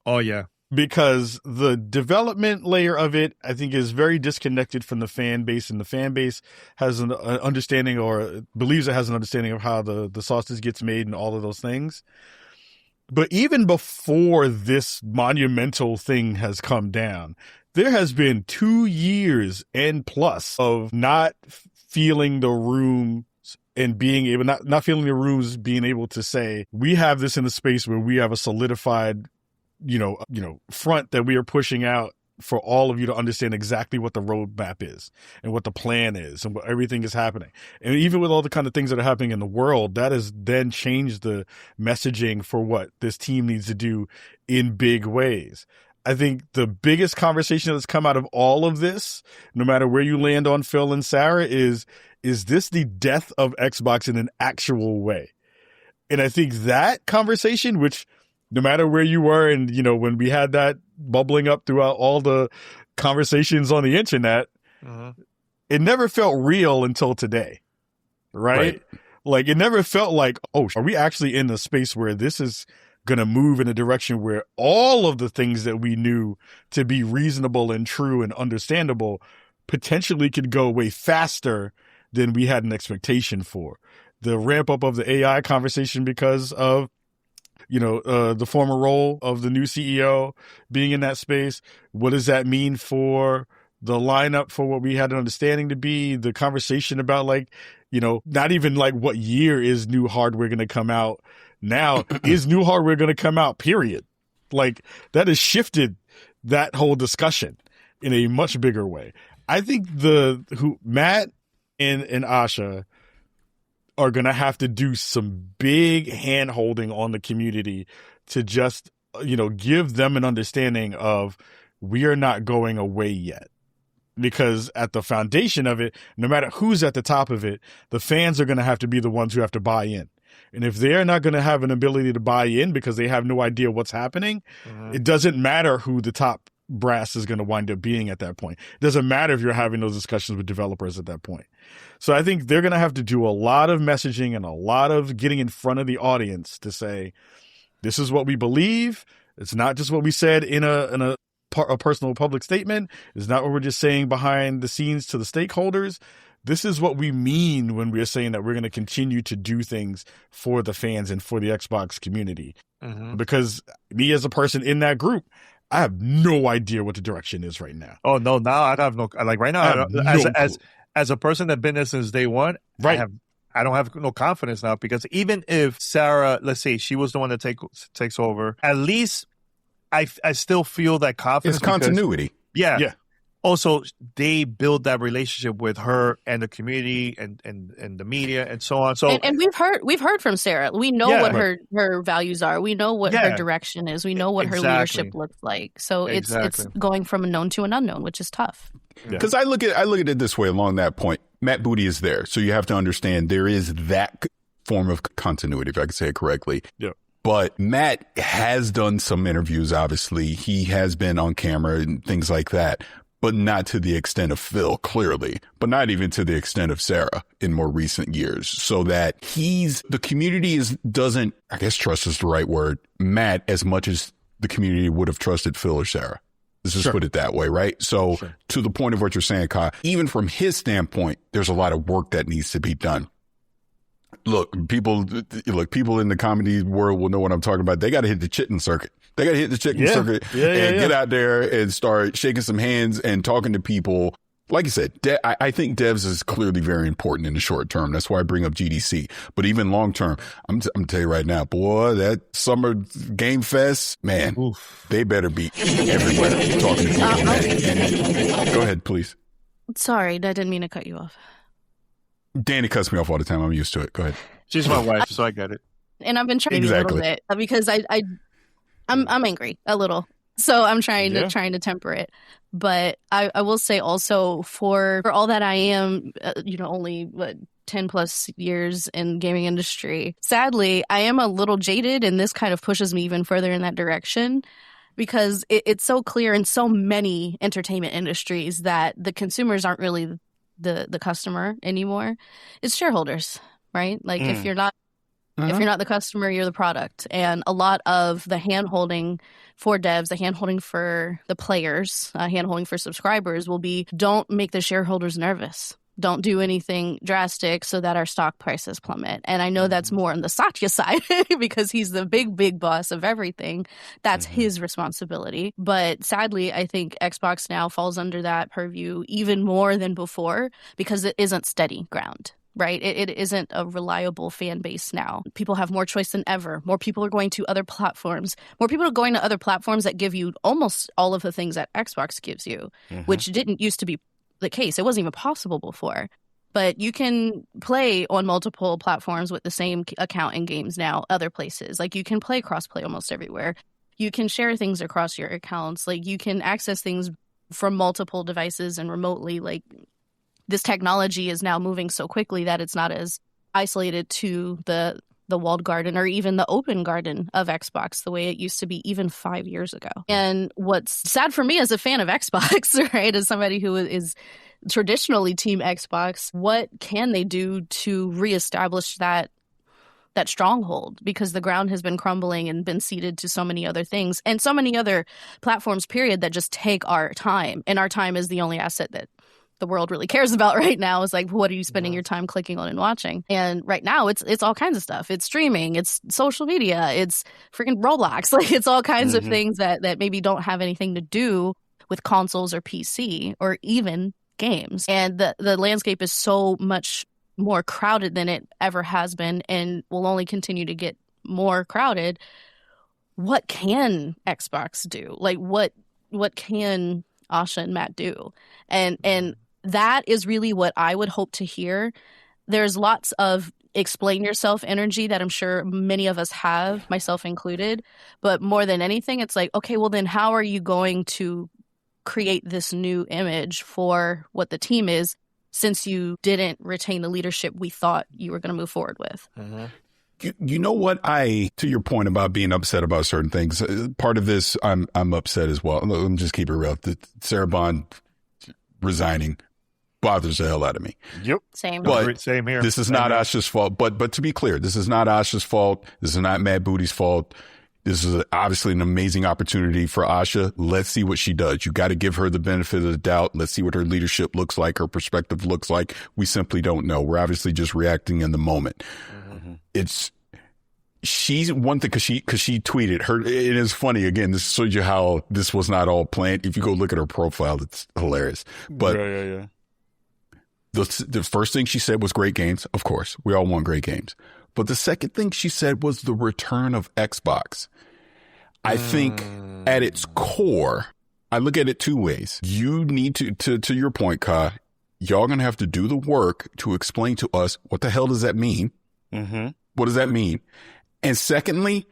Oh, yeah. Because the development layer of it, I think, is very disconnected from the fan base, and the fan base has an understanding or believes it has an understanding of how the sausage gets made and all of those things. But even before this monumental thing has come down, there has been 2 years and plus of not feeling the room and being able, not feeling the rooms, being able to say, we have this in a space where we have a solidified front that we are pushing out for all of you to understand exactly what the roadmap is and what the plan is and what everything is happening. And even with all the kind of things that are happening in the world, that has then changed the messaging for what this team needs to do in big ways. I think the biggest conversation that's come out of all of this, no matter where you land on Phil and Sarah, is this the death of Xbox in an actual way? And I think that conversation, which no matter where you were, and, when we had that bubbling up throughout all the conversations on the internet, it never felt real until today, right? Like, it never felt like, oh, are we actually in a space where this is going to move in a direction where all of the things that we knew to be reasonable and true and understandable potentially could go way faster than we had an expectation for. The ramp up of the AI conversation because of the former role of the new CEO being in that space. What does that mean for the lineup for what we had an understanding to be? The conversation about not even like what year is new hardware going to come out now? Is new hardware going to come out, period? Like, that has shifted that whole discussion in a much bigger way. I think Matt and Asha are going to have to do some big hand holding on the community to just, give them an understanding of we are not going away yet. Because at the foundation of it, no matter who's at the top of it, the fans are going to have to be the ones who have to buy in. And if they're not going to have an ability to buy in because they have no idea what's happening, it doesn't matter who the top brass is going to wind up being at that point. It doesn't matter if you're having those discussions with developers at that point. So I think they're going to have to do a lot of messaging and a lot of getting in front of the audience to say, this is what we believe. It's not just what we said in a personal public statement. It's not what we're just saying behind the scenes to the stakeholders. This is what we mean when we're saying that we're going to continue to do things for the fans and for the Xbox community. Because me as a person in that group, I have no idea what the direction is right now. Oh, no, now I have no, like right now, as a person that's been there since day one, right. I don't have no confidence now, because even if Sarah, let's say she was the one that takes over, at least I still feel that confidence. It's continuity. Yeah. also they build that relationship with her and the community and the media and so on. So and we've heard from Sarah. We know what her values are. We know what her direction is. We know what her leadership looks like. So it's going from a known to an unknown, which is tough. Because I look at it this way along that point. Matt Booty is there. So you have to understand there is that form of continuity, if I can say it correctly. Yeah. But Matt has done some interviews, obviously. He has been on camera and things like that. but not to the extent of Phil, clearly, but not even to the extent of Sarah in more recent years. So that the community doesn't, I guess trust is the right word, Matt, as much as the community would have trusted Phil or Sarah. Let's just put it that way, right? So to the point of what you're saying, Kai, even from his standpoint, there's a lot of work that needs to be done. Look, people in the comedy world will know what I'm talking about. They got to hit the chicken circuit. They got to hit the chicken circuit and get out there and start shaking some hands and talking to people. Like you said, I think devs is clearly very important in the short term. That's why I bring up GDC. But even long term, I'm tell you right now, boy, that summer game fest, man, they better be everywhere talking to people, man. Go ahead, please. Sorry, I didn't mean to cut you off. Danny cuts me off all the time. I'm used to it. Go ahead. She's my wife, so I get it. And I've been trying a little bit because I'm angry a little. So I'm trying to temper it. But I will say also for all that I am, only 10 plus years in gaming industry, sadly, I am a little jaded, and this kind of pushes me even further in that direction because it's so clear in so many entertainment industries that the consumers aren't really the customer anymore. It's shareholders, right? Like if you're not the customer, you're the product. And a lot of the hand-holding for devs, the hand-holding for the players, hand-holding for subscribers will be, don't make the shareholders nervous. Don't do anything drastic so that our stock prices plummet. And I know that's more on the Satya side because he's the big boss of everything. That's his responsibility. But sadly, I think Xbox now falls under that purview even more than before because it isn't steady ground. Right? It isn't a reliable fan base now. People have more choice than ever. More people are going to other platforms. More people are going to other platforms that give you almost all of the things that Xbox gives you, which didn't used to be the case. It wasn't even possible before. But you can play on multiple platforms with the same account in games now, other places. Like you can play crossplay almost everywhere. You can share things across your accounts. Like you can access things from multiple devices and remotely. Like this technology is now moving so quickly that it's not as isolated to the walled garden or even the open garden of Xbox the way it used to be even 5 years ago. And what's sad for me as a fan of Xbox, right, as somebody who is traditionally Team Xbox, what can they do to reestablish that stronghold? Because the ground has been crumbling and been ceded to so many other things and so many other platforms, period, that just take our time. And our time is the only asset that the world really cares about right now. Is like, what are you spending your time clicking on and watching? And right now it's all kinds of stuff. It's streaming, it's social media, it's freaking Roblox. Like it's all kinds of things that maybe don't have anything to do with consoles or PC or even games. And the landscape is so much more crowded than it ever has been and will only continue to get more crowded. What can Xbox do? Like what can Asha and Matt do? And that is really what I would hope to hear. There's lots of explain yourself energy that I'm sure many of us have, myself included. But more than anything, it's like, okay, well then how are you going to create this new image for what the team is since you didn't retain the leadership we thought you were going to move forward with? You know what, to your point about being upset about certain things, part of this I'm upset as well. Let me just keep it real. Sarah Bond resigning bothers the hell out of me. Yep. Same. But same here. This is not Asha's fault. But to be clear, this is not Asha's fault. This is not Mad Booty's fault. This is obviously an amazing opportunity for Asha. Let's see what she does. You got to give her the benefit of the doubt. Let's see what her leadership looks like, her perspective looks like. We simply don't know. We're obviously just reacting in the moment. She's one thing because she tweeted her. It is funny. Again, this shows you how this was not all planned. If you go look at her profile, it's hilarious. But the first thing she said was great games. Of course, we all want great games. But the second thing she said was the return of Xbox. I think at its core, I look at it two ways. You need to your point, Ka, y'all going to have to do the work to explain to us what the hell does that mean? What does that mean? And secondly,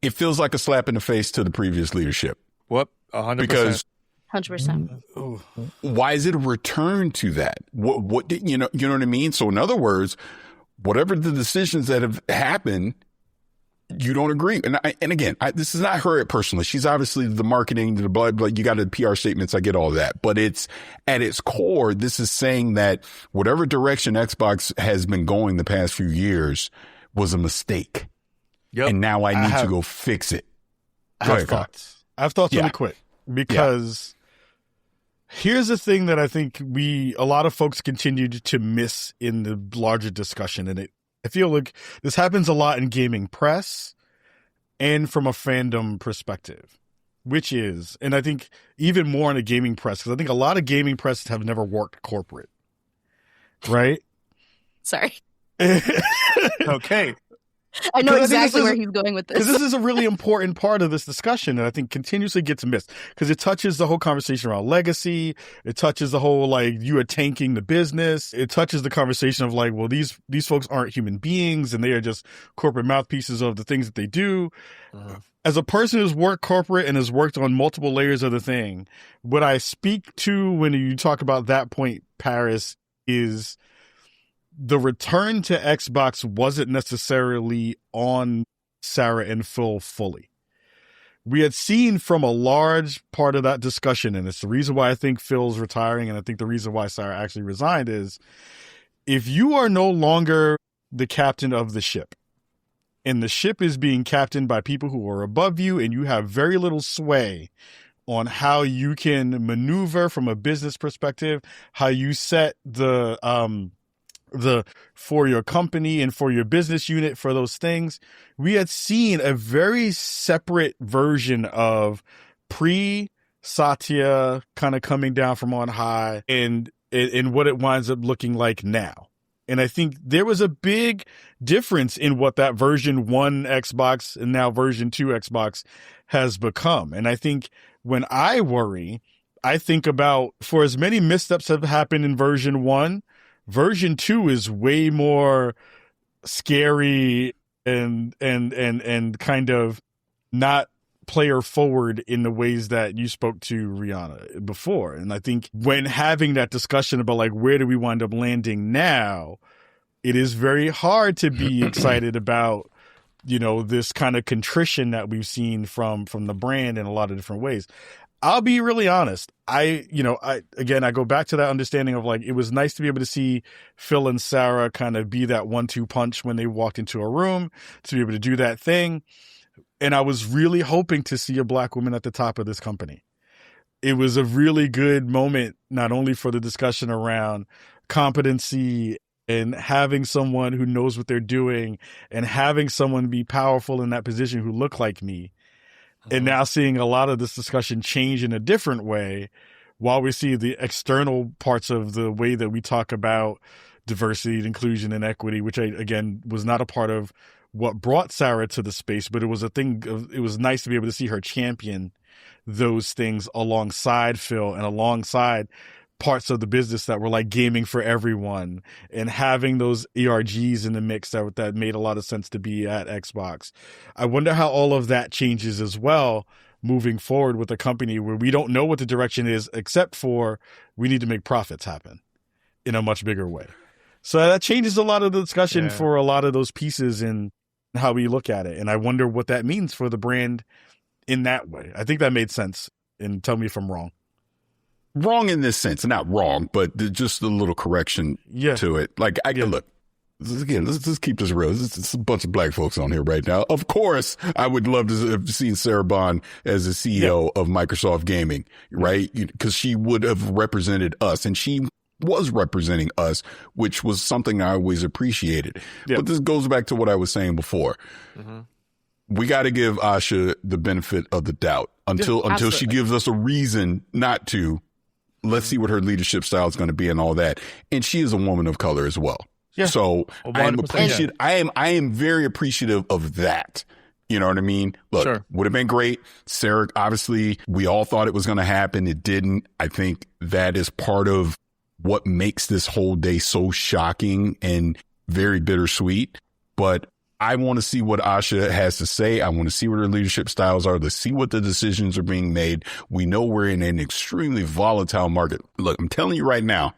it feels like a slap in the face to the previous leadership. What? 100%. Because 100%. Why is it a return to that? What did you know what I mean? So in other words, whatever the decisions that have happened, you don't agree. And again, this is not her personally. She's obviously the marketing, the blah, blah, you got the PR statements. I get all that, but it's at its core. This is saying that whatever direction Xbox has been going the past few years was a mistake. Yep. And now I need to go fix it. I have thoughts really quick, because here's the thing that I think a lot of folks continued to miss in the larger discussion. And I feel like this happens a lot in gaming press and from a fandom perspective, which is, and I think even more in a gaming press, because I think a lot of gaming press have never worked corporate. Right? Sorry. Okay. I know exactly where he's going with this. Because this is a really important part of this discussion that I think continuously gets missed, because it touches the whole conversation around legacy. It touches the whole, like, you are tanking the business. It touches the conversation of, like, well, these folks aren't human beings and they are just corporate mouthpieces of the things that they do. As a person who's worked corporate and has worked on multiple layers of the thing, what I speak to when you talk about that point, Paris, is the return to Xbox wasn't necessarily on Sarah and Phil fully. We had seen from a large part of that discussion, and it's the reason why I think Phil's retiring, and I think the reason why Sarah actually resigned, is if you are no longer the captain of the ship, and the ship is being captained by people who are above you, and you have very little sway on how you can maneuver from a business perspective, how you set the for your company and for your business unit for those things. We had seen a very separate version of pre-Satya kind of coming down from on high and what it winds up looking like now. And I think there was a big difference in what that version 1 Xbox and now version 2 Xbox has become. And I think when I worry, I think about, for as many missteps have happened in version 1, version 2 is way more scary and kind of not player forward in the ways that you spoke to Rihanna before. And I think when having that discussion about, like, where do we wind up landing now, it is very hard to be excited about, you know, this kind of contrition that we've seen from the brand in a lot of different ways. I'll be really honest. I go back to that understanding of, like, it was nice to be able to see Phil and Sarah kind of be that 1-2 punch when they walked into a room, to be able to do that thing. And I was really hoping to see a Black woman at the top of this company. It was a really good moment, not only for the discussion around competency and having someone who knows what they're doing and having someone be powerful in that position who look like me. And now seeing a lot of this discussion change in a different way, while we see the external parts of the way that we talk about diversity, inclusion, and equity, which again was not a part of what brought Sarah to the space, but it was it was nice to be able to see her champion those things alongside Phil and alongside parts of the business that were like gaming for everyone, and having those ERGs in the mix that made a lot of sense to be at Xbox. I wonder how all of that changes as well moving forward with a company where we don't know what the direction is, except for we need to make profits happen in a much bigger way. So that changes a lot of the discussion for a lot of those pieces in how we look at it. And I wonder what that means for the brand in that way. I think that made sense. And tell me if I'm wrong. Wrong in this sense, not wrong, but just a little correction to it. Like, look, again, let's just keep this real. It's a bunch of Black folks on here right now. Of course, I would love to have seen Sarah Bond as the CEO of Microsoft Gaming, right? Because she would have represented us, and she was representing us, which was something I always appreciated. But this goes back to what I was saying before. We got to give Asha the benefit of the doubt until she gives us a reason not to. Let's see what her leadership style is going to be and all that. And she is a woman of color as well. Yeah. So I am appreciative. I am very appreciative of that. You know what I mean? Look, would have been great. Sarah, obviously, we all thought it was going to happen. It didn't. I think that is part of what makes this whole day so shocking and very bittersweet. But I want to see what Asha has to say. I want to see what her leadership styles are. Let's see what the decisions are being made. We know we're in an extremely volatile market. Look, I'm telling you right now,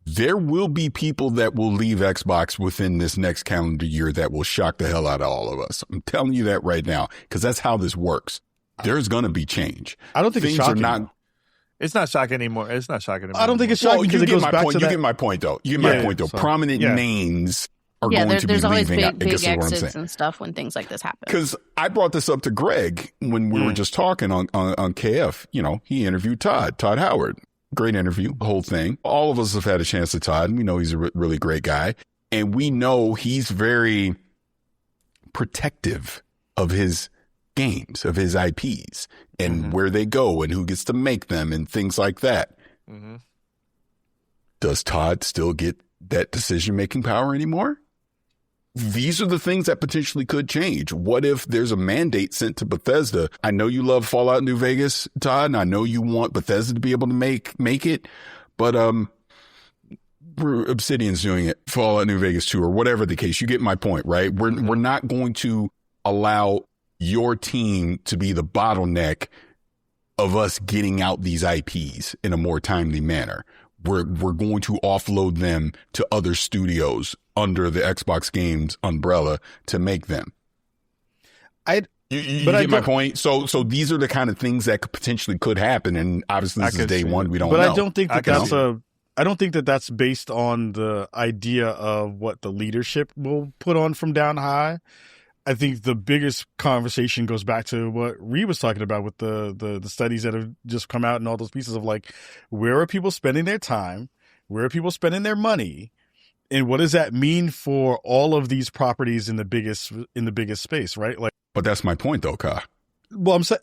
there will be people that will leave Xbox within this next calendar year that will shock the hell out of all of us. I'm telling you that right now, because that's how this works. There's going to be change. I don't think Things it's shocking. are not. It's not shocking anymore. It's not shocking anymore. I don't think it's shocking because it goes back to You that. get my point, though. You get my point, though. Sorry. Prominent names are going to be there's always leaving. I big guess is what I'm exits saying. and stuff when things like this happen. Because I brought this up to Greg when we were just talking on KF. You know, he interviewed Todd Howard. Great interview, the whole thing. All of us have had a chance to Todd. We know he's a really great guy. And we know he's very protective of his games, of his IPs, and where they go and who gets to make them and things like that. Mm-hmm. Does Todd still get that decision-making power anymore? These are the things that potentially could change. What if there's a mandate sent to Bethesda? I know you love Fallout New Vegas, Todd, and I know you want Bethesda to be able to make it, but Obsidian's doing it, Fallout New Vegas 2 or whatever the case. You get my point, right? We're not going to allow your team to be the bottleneck of us getting out these IPs in a more timely manner. We're going to offload them to other studios under the Xbox Games umbrella to make them. You get my point? So these are the kind of things that potentially could happen, and obviously this is day one. We don't know. But I don't think I don't think that that's based on the idea of what the leadership will put on from down high. I think the biggest conversation goes back to what Reed was talking about with the studies that have just come out and all those pieces of like, where are people spending their time? Where are people spending their money? And what does that mean for all of these properties in the biggest space, right? Like, but that's my point though, Ka. Well, I'm saying,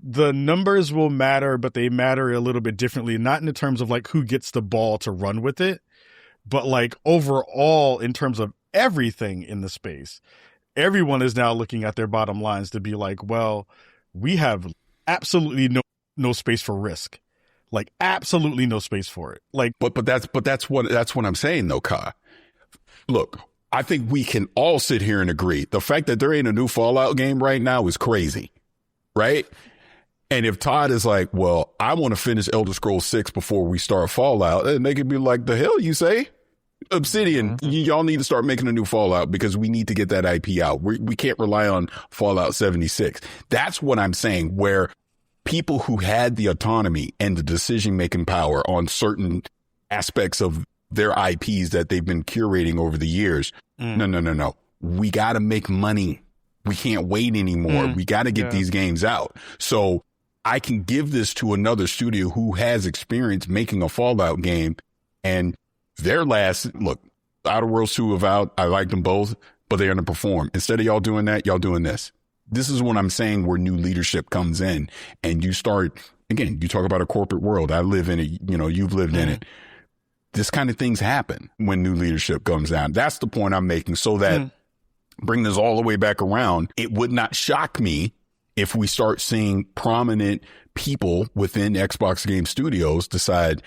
the numbers will matter, but they matter a little bit differently, not in the terms of like who gets the ball to run with it, but like overall in terms of everything in the space. Everyone is now looking at their bottom lines to be like, well, we have absolutely no space for risk, like absolutely no space for it. Like, but that's what I'm saying though, Ka. Look, I think we can all sit here and agree. The fact that there ain't a new Fallout game right now is crazy, right? And if Todd is like, well, I want to finish Elder Scrolls 6 before we start Fallout, then they could be like, the hell you say? Obsidian, y'all need to start making a new Fallout because we need to get that IP out. We can't rely on Fallout 76. That's what I'm saying, where people who had the autonomy and the decision-making power on certain aspects of their IPs that they've been curating over the years. No. We got to make money. We can't wait anymore. We got to get these games out. So I can give this to another studio who has experience making a Fallout game, and their last, look, Outer Worlds 2 of out, I like them both, but they underperform. Instead of y'all doing that, y'all doing this. This is what I'm saying, where new leadership comes in and you start, again, you talk about a corporate world. I live in it, you've lived in it. This kind of things happen when new leadership comes down. That's the point I'm making, so that bring this all the way back around. It would not shock me if we start seeing prominent people within Xbox Game Studios decide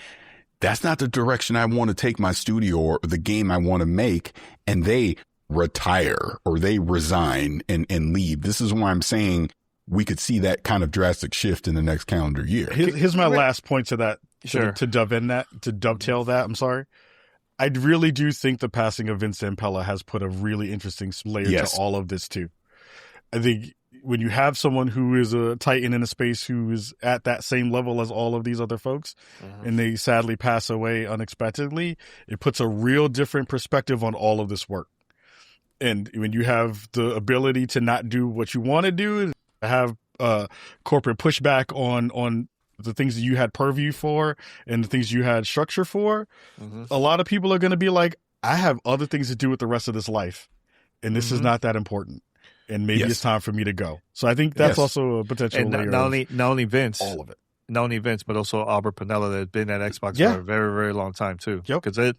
that's not the direction I want to take my studio or the game I want to make, and they retire or they resign and leave. This is why I'm saying we could see that kind of drastic shift in the next calendar year. Here's my last point to that. Sure. To dovetail that. I'm sorry. I really do think the passing of Vince Zampella has put a really interesting layer to all of this too. I think when you have someone who is a titan in a space who is at that same level as all of these other folks, and they sadly pass away unexpectedly, it puts a real different perspective on all of this work. And when you have the ability to not do what you want to do, have corporate pushback on the things that you had purview for and the things you had structure for, a lot of people are going to be like, I have other things to do with the rest of this life, and this is not that important. And maybe it's time for me to go. So I think that's also a potential layer. Not only Vince, all of it. Not only Vince, but also Albert Pinella that has been at Xbox for a very, very long time too. Because a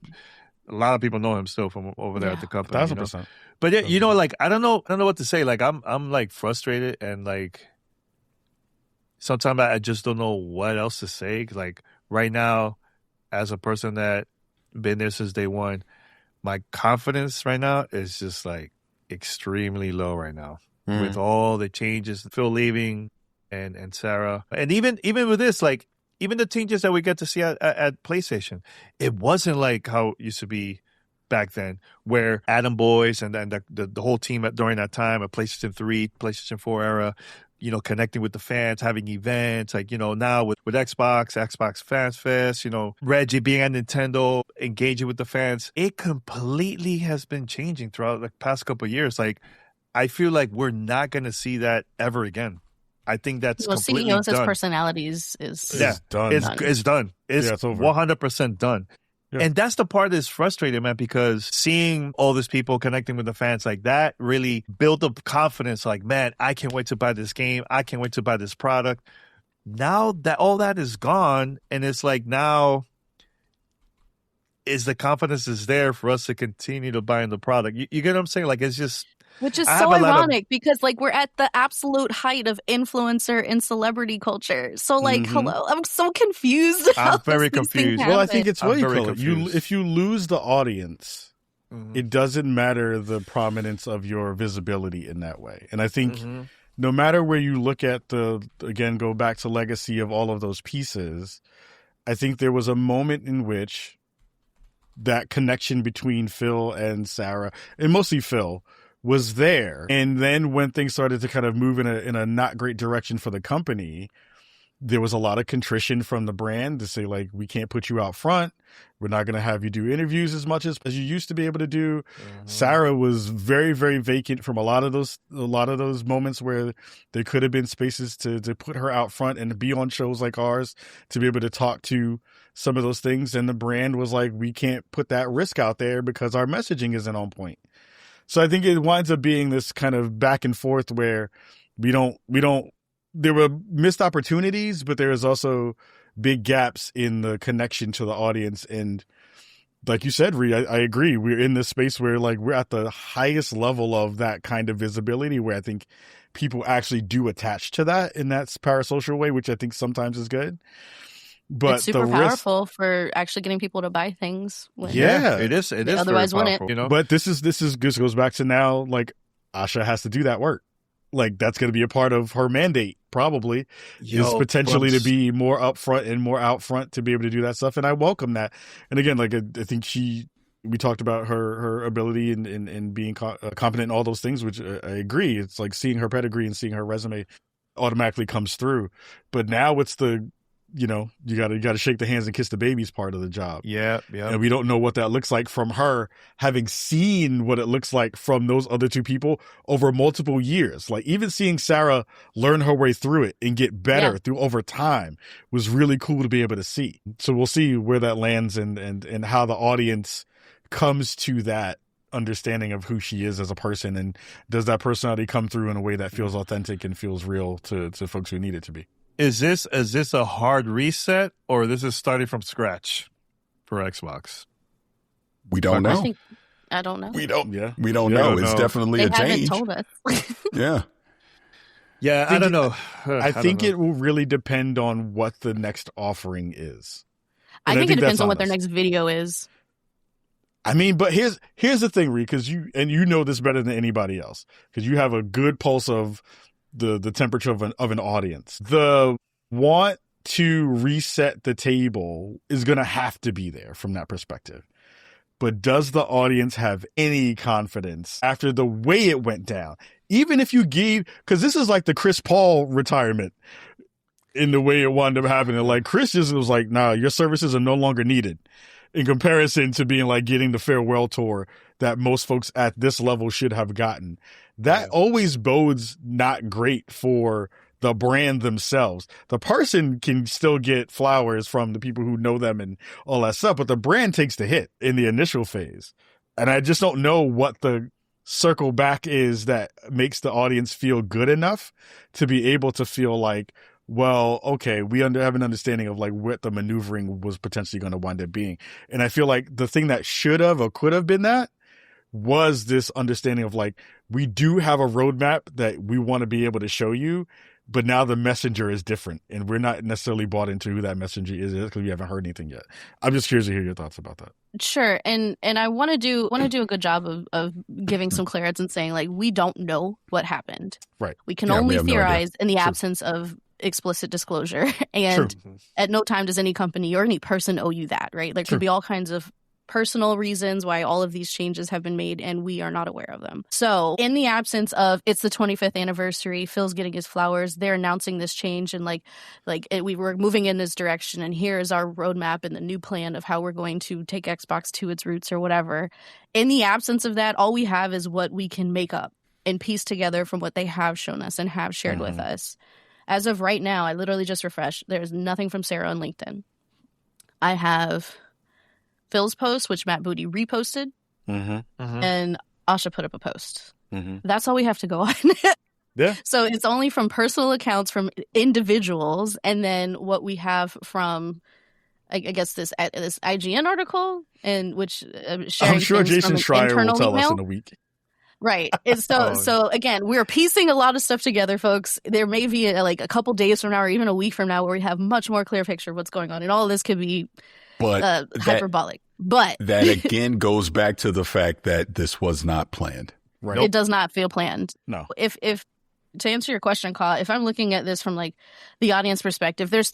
lot of people know him still from over there at the company. 1,000%. But like I don't know what to say. Like I'm like frustrated, and like sometimes I just don't know what else to say. Like right now, as a person that been there since day one, my confidence right now is just like extremely low right now with all the changes, Phil leaving and Sarah, and even with this, like even the changes that we get to see at PlayStation, it wasn't like how it used to be back then, where Adam Boyce and then the whole team during that time of PlayStation 3, PlayStation 4 era, connecting with the fans, having events, like, now with Xbox Fans Fest, Reggie being at Nintendo, engaging with the fans. It completely has been changing throughout the past couple of years. Like, I feel like we're not going to see that ever again. I think that's completely CEOs done. as personalities is done. It's done. It's over. 100% done. Yeah. And that's the part that's frustrating, man, because seeing all these people connecting with the fans like that really built up confidence. Like, man, I can't wait to buy this game. I can't wait to buy this product. Now that all that is gone, and it's like now is the confidence is there for us to continue to buy in the product. You get what I'm saying? Like, it's just... Which is so ironic because, like, we're at the absolute height of influencer and celebrity culture. So, like, hello, I'm so confused. I'm very confused. Well, I think it's what you call it. Confused. If you lose the audience, it doesn't matter the prominence of your visibility in that way. And I think no matter where you look at go back to legacy of all of those pieces, I think there was a moment in which that connection between Phil and Sarah, and mostly Phil, was there. And then when things started to kind of move in a not great direction for the company, there was a lot of contrition from the brand to say, like, we can't put you out front. We're not going to have you do interviews as much as you used to be able to do. Sarah was very, very vacant from a lot of those moments where there could have been spaces to put her out front and be on shows like ours to be able to talk to some of those things. And the brand was like, we can't put that risk out there because our messaging isn't on point. So I think it winds up being this kind of back and forth where there were missed opportunities, but there is also big gaps in the connection to the audience. And like you said, Ree, I agree. We're in this space where, like, we're at the highest level of that kind of visibility where I think people actually do attach to that in that parasocial way, which I think sometimes is good. But it's super powerful for actually getting people to buy things. It is. It is. Otherwise, very wouldn't. powerful, But this goes back to now, like, Asha has to do that work. Like, that's going to be a part of her mandate, probably, is potentially to be more upfront and more out front to be able to do that stuff. And I welcome that. And again, like, I think we talked about her ability and being competent in all those things, which I agree. It's like seeing her pedigree and seeing her resume automatically comes through. But now it's you gotta shake the hands and kiss the babies part of the job. Yeah. And we don't know what that looks like from her, having seen what it looks like from those other two people over multiple years. Like, even seeing Sarah learn her way through it and get better through over time was really cool to be able to see. So we'll see where that lands and how the audience comes to that understanding of who she is as a person, and does that personality come through in a way that feels authentic and feels real to folks who need it to be. Is this a hard reset, or this is starting from scratch for Xbox? We don't know. I don't know. We don't. Yeah. We don't know. It's know. definitely They a change. haven't told us. Yeah. Yeah, I don't know. I think it will really depend on what the next offering is. I And think it depends that's on what their honest. next video is. I mean, but here's the thing, Ree, because you know this better than anybody else, because you have a good pulse of the temperature of an audience. The want to reset the table is going to have to be there from that perspective. But does the audience have any confidence after the way it went down? Even if you because this is like the Chris Paul retirement in the way it wound up happening. Like, Chris just was like, nah, your services are no longer needed, in comparison to being like getting the farewell tour that most folks at this level should have gotten. That always bodes not great for the brand themselves. The person can still get flowers from the people who know them and all that stuff, but the brand takes the hit in the initial phase. And I just don't know what the circle back is that makes the audience feel good enough to be able to feel like, well, okay, we have an understanding of like what the maneuvering was potentially going to wind up being. And I feel like the thing that should have or could have been that was this understanding of like, we do have a roadmap that we want to be able to show you, but now the messenger is different and we're not necessarily bought into who that messenger is because we haven't heard anything yet. I'm just curious to hear your thoughts about that. Sure, and I want to do a good job of giving some clarity and saying, like, we don't know what happened. Right. We can Yeah, we only have no idea. theorize in the absence of explicit disclosure. And at no time does any company or any person owe you that, right? There could be all kinds of personal reasons why all of these changes have been made and we are not aware of them. So in the absence of it's the 25th anniversary, Phil's getting his flowers, they're announcing this change and we were moving in this direction and here is our roadmap and the new plan of how we're going to take Xbox to its roots or whatever. In the absence of that, all we have is what we can make up and piece together from what they have shown us and have shared with us. As of right now, I literally just refreshed. There's nothing from Sarah on LinkedIn. I have Phil's post, which Matt Booty reposted, and Asha put up a post. That's all we have to go on. Yeah. So it's only from personal accounts from individuals, and then what we have from, I guess, this IGN article, and which sharing I'm sure things Jason from Schreier will tell email. us in a week. Right. And so again, we're piecing a lot of stuff together, folks. There may be a couple days from now or even a week from now where we have much more clear picture of what's going on. And all of this could be hyperbolic. But that again goes back to the fact that this was not planned. Right. It does not feel planned. No. If to answer your question, Ka, if I'm looking at this from the audience perspective, there's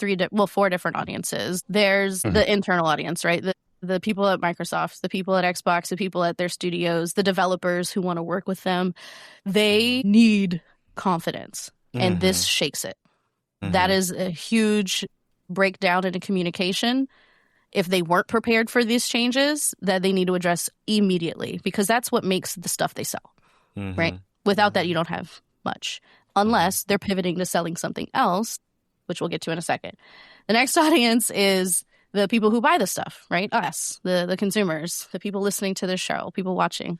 four different audiences. There's the internal audience, right? The people at Microsoft, the people at Xbox, the people at their studios, the developers who want to work with them. They need confidence, and this shakes it. That is a huge breakdown in communication. If they weren't prepared for these changes, that they need to address immediately, because that's what makes the stuff they sell, right? Without that, you don't have much, unless they're pivoting to selling something else, which we'll get to in a second. The next audience is the people who buy the stuff, right? Us, the consumers, the people listening to the show, people watching.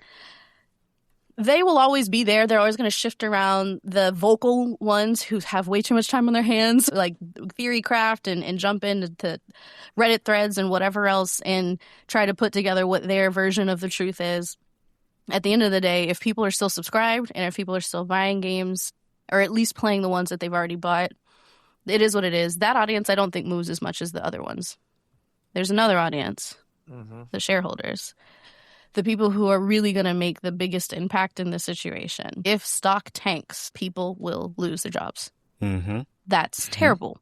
They will always be there. They're always going to shift around. The vocal ones who have way too much time on their hands, like Theorycraft, and jump into Reddit threads and whatever else and try to put together what their version of the truth is. At the end of the day, if people are still subscribed and if people are still buying games, or at least playing the ones that they've already bought, it is what it is. That audience, I don't think, moves as much as the other ones. There's another audience, the shareholders, the people who are really going to make the biggest impact in this situation. If stock tanks, people will lose their jobs. That's terrible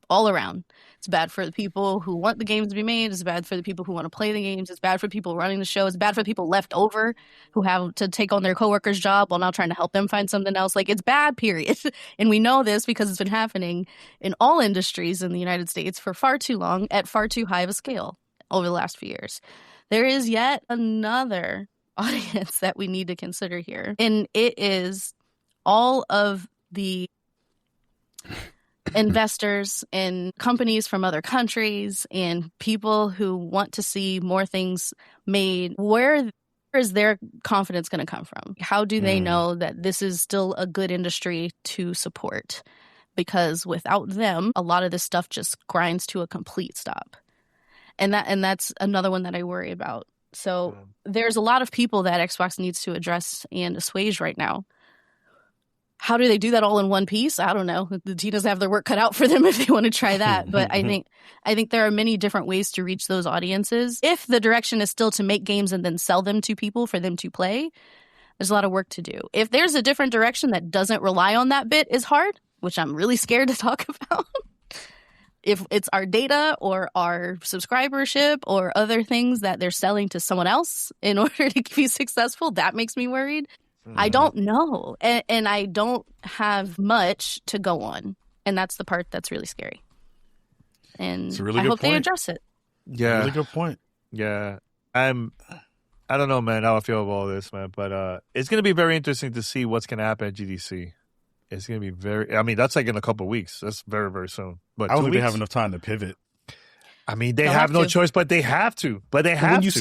all around. It's bad for the people who want the games to be made. It's bad for the people who want to play the games. It's bad for people running the show. It's bad for people left over who have to take on their coworker's job while now trying to help them find something else. It's bad, period. And we know this because it's been happening in all industries in the United States for far too long at far too high of a scale over the last few years. There is yet another audience that we need to consider here. And it is all of the investors and companies from other countries and people who want to see more things made. Where is their confidence going to come from? How do they know that this is still a good industry to support? Because without them, a lot of this stuff just grinds to a complete stop. And that's another one that I worry about. So there's a lot of people that Xbox needs to address and assuage right now. How do they do that all in one piece? I don't know. The Tinas have their work cut out for them if they want to try that. But I think there are many different ways to reach those audiences. If the direction is still to make games and then sell them to people for them to play, there's a lot of work to do. If there's a different direction that doesn't rely on that bit is hard, which I'm really scared to talk about. If it's our data or our subscribership or other things that they're selling to someone else in order to be successful, that makes me worried. I don't know. And I don't have much to go on. And that's the part that's really scary. And it's a really I good hope point. they address it. Yeah. Really good point. Yeah. I don't know, man, how I feel about all this, man. But it's going to be very interesting to see what's going to happen at GDC. It's going to be that's in a couple of weeks. That's very, very soon. But I don't think they have enough time to pivot. I mean, they They'll have have no to. choice, but they have to. When you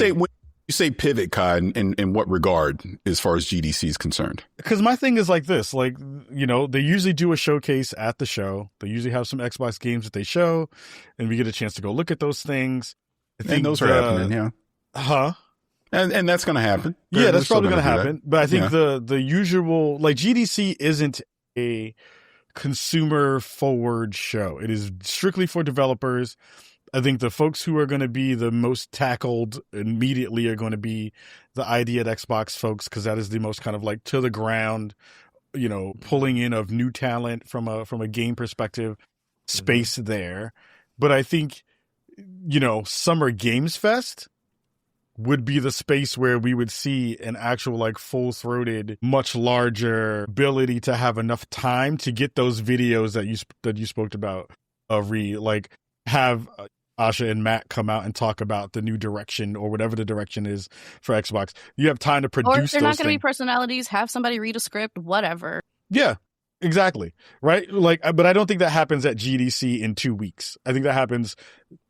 say pivot, Kai, in what regard as far as GDC is concerned? Because my thing is this, they usually do a showcase at the show. They usually have some Xbox games that they show, and we get a chance to go look at those things. And those are happening, yeah. Huh? And that's going to happen. Yeah, that's probably going to do happen. that. But I think the usual, GDC isn't a consumer forward show. It is strictly for developers. I think the folks who are going to be the most tackled immediately are going to be the ID at Xbox folks, because that is the most kind of to the ground, pulling in of new talent from a game perspective, space there. But I think, Summer Games Fest would be the space where we would see an actual like full-throated, much larger ability to have enough time to get those videos that you spoke about, like have Asha and Matt come out and talk about the new direction or whatever the direction is for Xbox. You have time to produce Or those they're not going to be things. personalities. Have somebody read a script, whatever. Yeah, exactly. Right. Like, but I don't think that happens at GDC in 2 weeks. I think that happens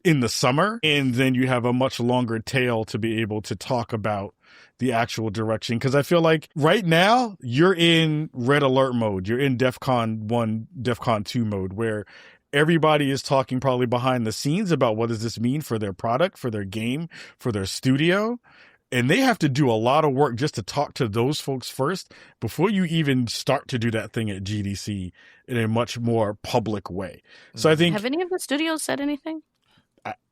in the summer, and then you have a much longer tail to be able to talk about the actual direction. Because I feel like right now you're in red alert mode. You're in DEF CON 1, DEF CON 2 mode, where everybody is talking probably behind the scenes about what does this mean for their product, for their game, for their studio. And they have to do a lot of work just to talk to those folks first before you even start to do that thing at GDC in a much more public way. So I think Have any of the studios said anything?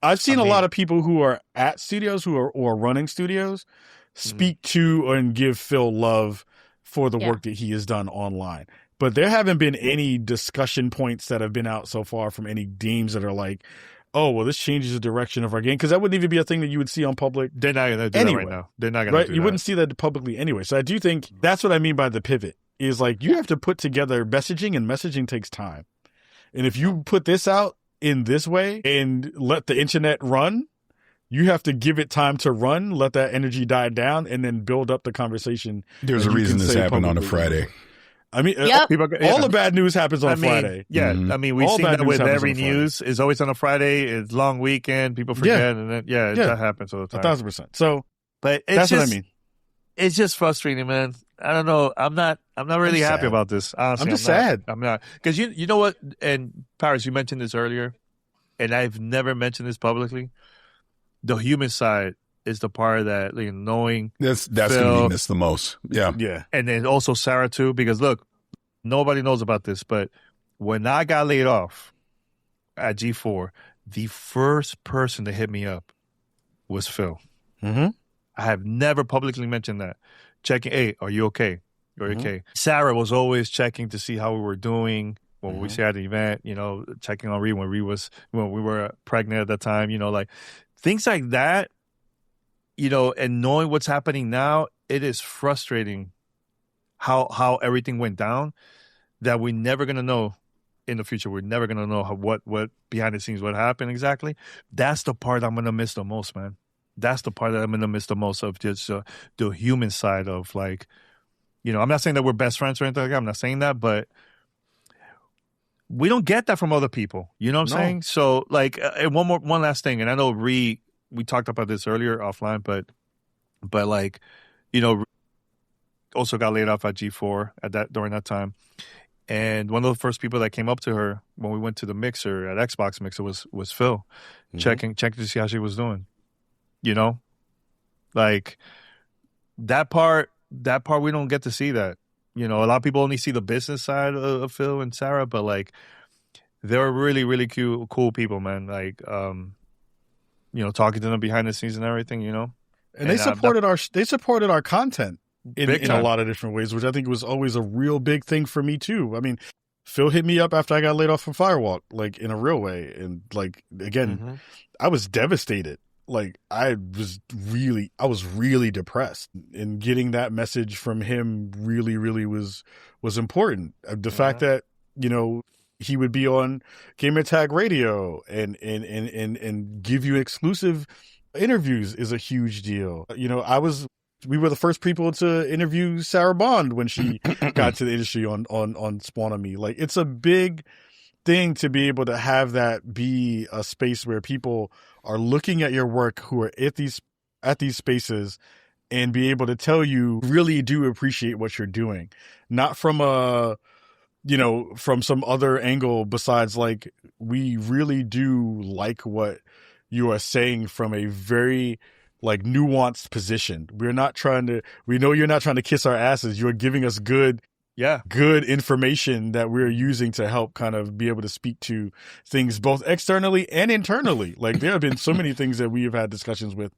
I've seen a lot of people who are at studios, who are running studios, speak to and give Phil love for the work that he has done online. But there haven't been any discussion points that have been out so far from any games that are like, oh, well, this changes the direction of our game. Because that wouldn't even be a thing that you would see on public. They're not going to do anyway. that right now. They're not going to do that. You wouldn't see that publicly anyway. So I do think that's what I mean by the pivot, is like you have to put together messaging, and messaging takes time. And if you put this out in this way and let the internet run, you have to give it time to run, let that energy die down, and then build up the conversation. There's a reason this happened on a Friday. I mean, Yep. all the bad news happens on Friday. Yeah, Mhm. I mean, we've All seen bad that news with happens every on Friday. news. It's always on a Friday. It's long weekend. People forget, and then, that happens all the time. 1,000%. So But it's that's just, what I mean. It's just frustrating, man. I don't know. I'm not really I'm happy sad. about this. Honestly, I'm just not. sad. I'm not, because you know what? And Paris, you mentioned this earlier, and I've never mentioned this publicly. The human side is the part that, knowing That's going to Phil, be missed the most. Yeah. Yeah. and then also Sarah too, because look, nobody knows about this, but when I got laid off at G4, the first person to hit me up was Phil. Mm-hmm. I have never publicly mentioned that. Checking, hey, are you okay? Are you okay? Sarah was always checking to see how we were doing when we had the event, checking on Ree when we were pregnant at the time, like things like that, and knowing what's happening now, it is frustrating how everything went down, that we're never going to know in the future. We're never going to know what behind the scenes, what happened exactly. That's the part I'm going to miss the most, man. That's the part that I'm going to miss the most, of just the human side of, like, I'm not saying that we're best friends or anything like that. I'm not saying that, but we don't get that from other people. You know what I'm saying? So, like, and one last thing, and I know we talked about this earlier offline, but like, also got laid off at G4 during that time. And one of the first people that came up to her when we went to the mixer at Xbox Mixer was Phil, checking to see how she was doing. Like that part we don't get to see that. A lot of people only see the business side of Phil and Sarah, but like they're really, really cool people, man. Like, talking to them behind the scenes and everything, And they supported our content in a lot of different ways, which I think was always a real big thing for me too. I mean, Phil hit me up after I got laid off from Firewalk, like in a real way. And like, again, I was devastated. Like I was really depressed, and getting that message from him really, really was important. The fact that, he would be on Gamertag Radio and give you exclusive interviews is a huge deal. We were the first people to interview Sarah Bond when she got to the industry on Spawn on Me. Like, it's a big thing to be able to have that be a space where people are looking at your work, who are at these spaces, and be able to tell you really do appreciate what you're doing, not from from some other angle besides, like, we really do like what you are saying from a very, like, nuanced position. We know you're not trying to kiss our asses. You're giving us good information that we're using to help kind of be able to speak to things both externally and internally. Like, there have been so many things that we have had discussions with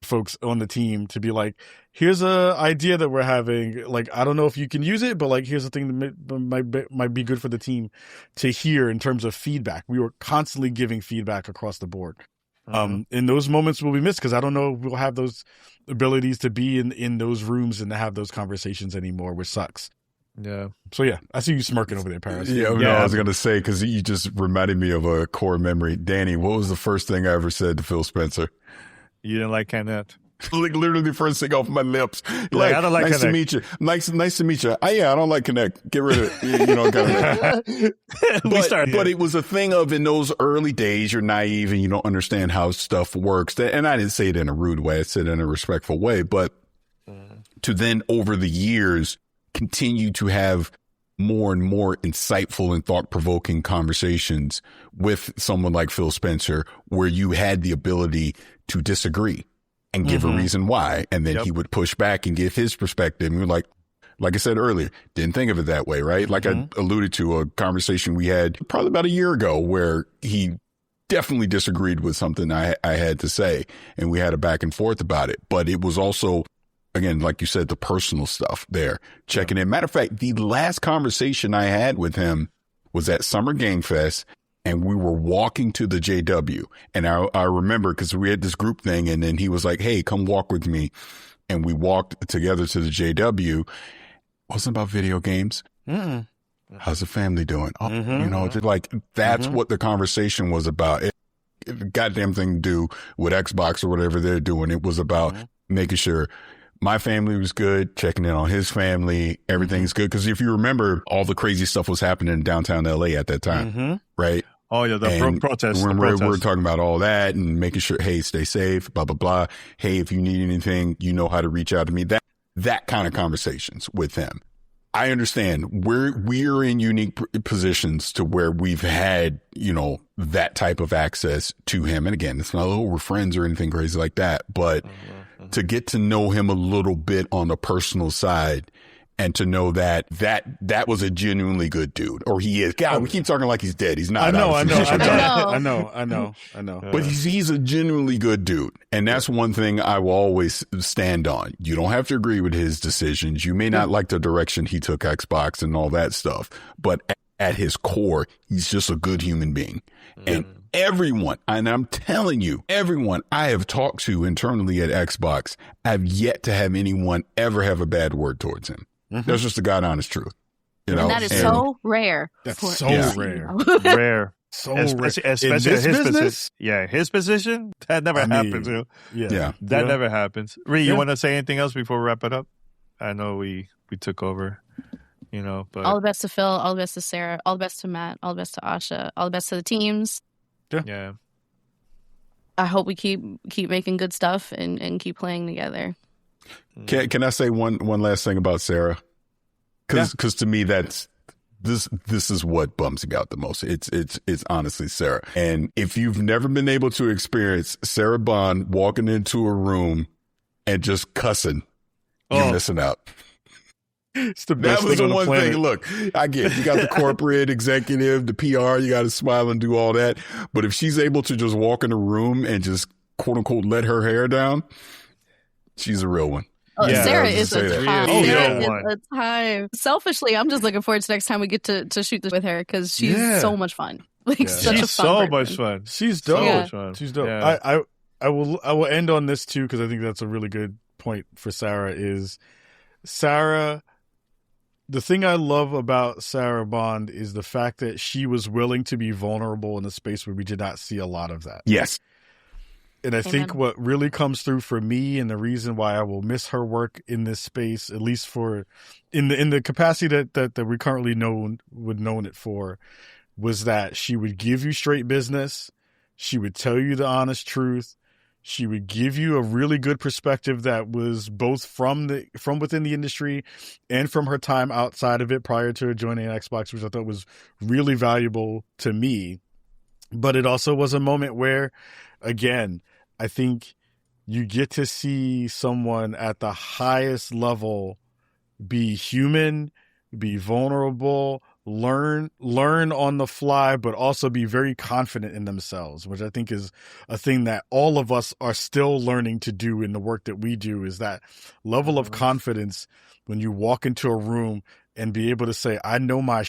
folks on the team to be like, here's a idea that we're having. Like, I don't know if you can use it, but like, here's the thing that might be good for the team to hear in terms of feedback. We were constantly giving feedback across the board. And those moments will be missed because I don't know if we'll have those abilities to be in those rooms and to have those conversations anymore, which sucks. Yeah. So yeah, I see you smirking over there, Paris. Yeah, no, I was gonna say because you just reminded me of a core memory. Danny, what was the first thing I ever said to Phil Spencer? You didn't like Kenneth? Like literally the first thing off my lips. Like, I don't like nice Connect. to meet you. Nice to meet you. I don't like Connect. Get rid of it. Kind of. But it was a thing of in those early days, you're naive and you don't understand how stuff works. And I didn't say it in a rude way. I said it in a respectful way. But to then over the years continue to have more and more insightful and thought-provoking conversations with someone like Phil Spencer, where you had the ability to disagree and give a reason why. And then he would push back and give his perspective. And we're like I said earlier, didn't think of it that way, right? Like I alluded to a conversation we had probably about a year ago where he definitely disagreed with something I had to say. And we had a back and forth about it. But it was also, again, like you said, the personal stuff there, checking in. Matter of fact, the last conversation I had with him was at Summer Game Fest. And we were walking to the JW. And I remember because we had this group thing and then he was like, hey, come walk with me. And we walked together to the JW. Wasn't about video games. How's the family doing? Oh, just like that's what the conversation was about. It goddamn thing to do with Xbox or whatever they're doing. It was about making sure my family was good, checking in on his family. Everything's good. Because if you remember, all the crazy stuff was happening in downtown LA at that time, right? Oh, yeah, the protests. We're talking about all that and making sure, hey, stay safe, blah, blah, blah. Hey, if you need anything, you know how to reach out to me. That kind of conversations with him. I understand we're in unique positions to where we've had, that type of access to him. And again, it's not we're friends or anything crazy like that, but to get to know him a little bit on the personal side and to know that was a genuinely good dude, or he is. God, we keep talking like he's dead. He's not. I know. But he's a genuinely good dude. And that's one thing I will always stand on. You don't have to agree with his decisions. You may not like the direction he took Xbox and all that stuff, but at his core, he's just a good human being. And everyone, and I'm telling you, everyone I have talked to internally at Xbox, I've yet to have anyone ever have a bad word towards him. That's just the God honest truth. And that is so rare. That's so rare. Rare. So especially in his this position. business? Yeah, his position, that never happens. Yeah. That never happens. Ree, you want to say anything else before we wrap it up? I know we took over, but all the best to Phil, all the best to Sarah, all the best to Matt, all the best to Asha, all the best to the teams. Yeah. I hope we keep making good stuff and keep playing together. Can I say one last thing about Sarah? Because to me, that's this is what bums me out the most. It's honestly Sarah. And if you've never been able to experience Sarah Bond walking into a room and just cussing, you're missing out. It's the best that was thing the on the one planet. thing. Look, I get you got the corporate executive, the PR, you got to smile and do all that. But if she's able to just walk in a room and just quote unquote let her hair down, she's a real one. Oh, Yeah, Sarah I was is gonna a say time. that. Sarah Yeah. is a time. Selfishly, I'm just looking forward to next time we get to shoot this with her because she's so much fun. Like such a She's fun so person. much fun. She's So dope. much fun. She's dope. Yeah. I will end on this too because I think that's a really good point for Sarah. Is Sarah? The thing I love about Sarah Bond is the fact that she was willing to be vulnerable in a space where we did not see a lot of that. Yes. And I think what really comes through for me and the reason why I will miss her work in this space, at least for in the capacity that we currently known it for, was that she would give you straight business. She would tell you the honest truth. She would give you a really good perspective that was both from within the industry and from her time outside of it prior to joining Xbox, which I thought was really valuable to me. But it also was a moment where, again, I think you get to see someone at the highest level be human, be vulnerable, learn on the fly, but also be very confident in themselves, which I think is a thing that all of us are still learning to do in the work that we do, is that level of confidence when you walk into a room and be able to say, I know my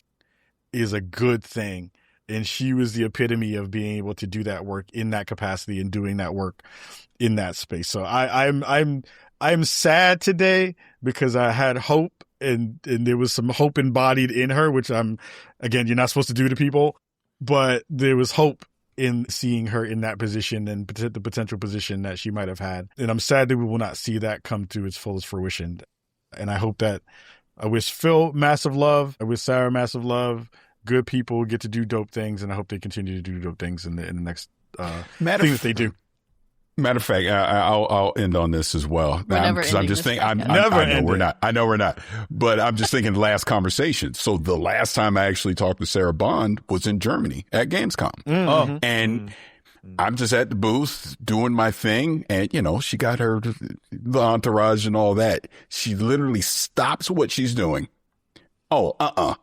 is a good thing. And she was the epitome of being able to do that work in that capacity and doing that work in that space. So I'm sad today because I had hope and there was some hope embodied in her, which again, you're not supposed to do to people, but there was hope in seeing her in that position and the potential position that she might have had. And I'm sad that we will not see that come to its fullest fruition. And I wish Phil massive love. I wish Sarah massive love. Good people get to do dope things, and I hope they continue to do dope things in the next thing that they do. Matter of fact, I'll end on this as well. Because I'm just thinking, I know we're not, but I'm just thinking last conversation. So the last time I actually talked to Sarah Bond was in Germany at Gamescom. And I'm just at the booth doing my thing. And, she got the entourage and all that. She literally stops what she's doing. Oh,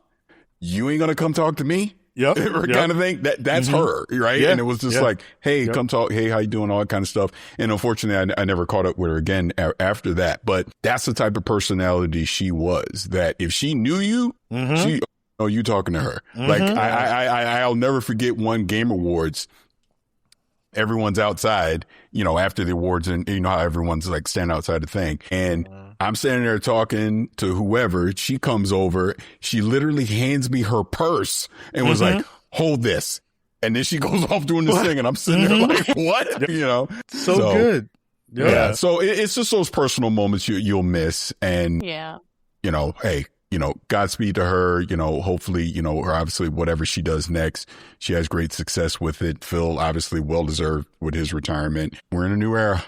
you ain't going to come talk to me? Yep. kind of thing. That's her, right? Yeah. And it was just like, hey, come talk. Hey, how you doing? All that kind of stuff. And unfortunately, I never caught up with her again after that. But that's the type of personality she was, that if she knew you, you talking to her. Like, I'll never forget one Game Awards. Everyone's outside, after the awards, and you know how everyone's like standing outside the thing. And I'm standing there talking to whoever. She comes over. She literally hands me her purse and was like, hold this. And then she goes off doing this thing. And I'm sitting there like, what? So good. Yeah. So it's just those personal moments you'll miss. And, hey, Godspeed to her, hopefully, her obviously whatever she does next, she has great success with it. Phil, obviously well-deserved with his retirement. We're in a new era.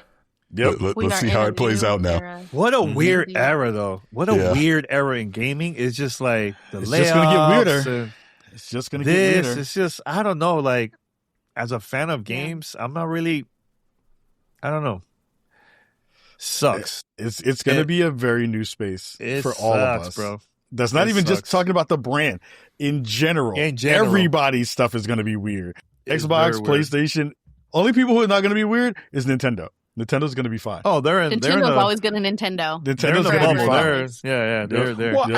Yep. Let's see how it plays out now. What a weird era, though. What a weird era in gaming. It's just like the It's layoffs. just going to get weirder. It's just going to get weirder. It's just, I don't know, like, as a fan of games, I'm not really, I don't know. Sucks. It's going to be a very new space for all of us, bro. That's not even just talking about the brand. In general, everybody's stuff is going to be weird. Xbox, PlayStation. Only people who are not going to be weird is Nintendo. Nintendo's going to be fine. Oh, Nintendo's always good at Nintendo. Nintendo's going to be fine. They're there. Well,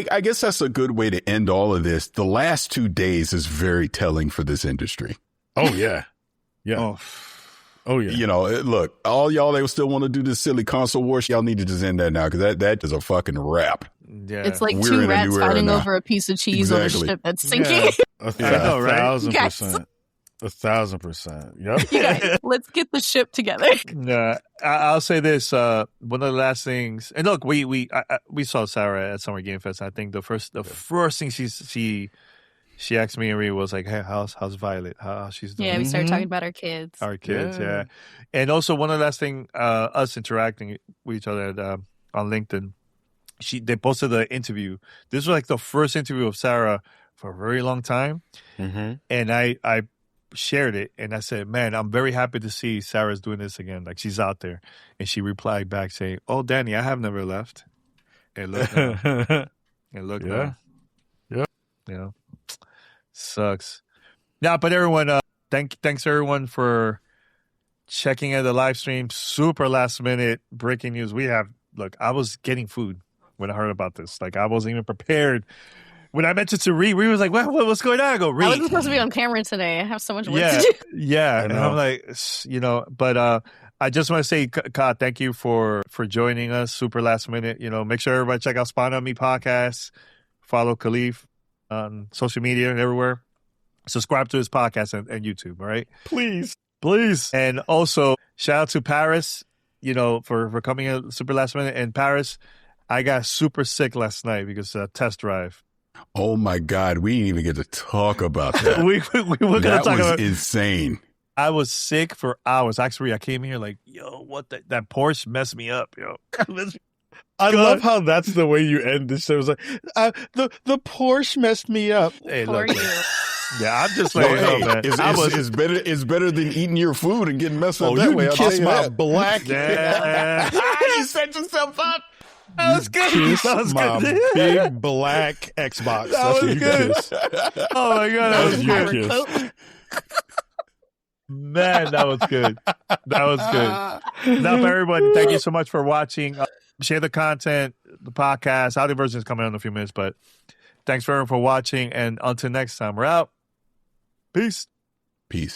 I guess that's a good way to end all of this. The last 2 days is very telling for this industry. Oh, yeah. Yeah. Oh, yeah. Look, all y'all that still want to do this silly console war, y'all need to just end that now, because that is a fucking wrap. Yeah. It's like two rats fighting over a piece of cheese on a ship that's sinking. Yeah. 1,000%. 1,000%. Yep. You guys, let's get the ship together. I'll say this. One of the last things, and look, we saw Sarah at Summer Game Fest. I think the first thing she asked me and Rhea was like, "Hey, how's Violet? How she's doing?" Yeah, we started talking about our kids. Yeah. And also one of the last thing, us interacting with each other on LinkedIn. They posted the interview. This was like the first interview of Sarah for a very long time, and I shared it and I said, "Man, I'm very happy to see Sarah's doing this again. Like, she's out there." And she replied back saying, "Oh, Danny, I have never left." And look, now. Yeah. Sucks. Yeah, but everyone, thanks everyone for checking out the live stream. Super last minute breaking news. I was getting food when I heard about this. Like, I wasn't even prepared. When I mentioned to Rhea was like, what's going on? I go, Rhea. I wasn't supposed to be on camera today. I have so much work to do. Yeah. And I'm like, but I just want to say, Ka, thank you for joining us. Super last minute. Make sure everybody check out Spawn on Me podcast. Follow Khalif on social media and everywhere. Subscribe to his podcast and YouTube, all right? Please. And also, shout out to Paris, for coming out super last minute. And Paris, I got super sick last night because test drive. Oh my God, we didn't even get to talk about that. we were going to talk about insane. I was sick for hours. Actually, I came here like, yo, what that Porsche messed me up, yo. I love how that's the way you end this show. It's like, the Porsche messed me up. Hey, For look, you. yeah, I'm just like, man. It's better than eating your food and getting messed up Oh, that you way. can kiss my black. Yeah. You set yourself up. That was good. Kiss That was my good. big black Xbox. That That's was what you good. kiss. Oh my god, that was That's good. what you kiss. Man, that was good. That was good. Now, for everybody, thank you so much for watching. Share the content, the podcast. Audio version is coming out in a few minutes, but thanks for everyone for watching. And until next time, we're out. Peace. Peace.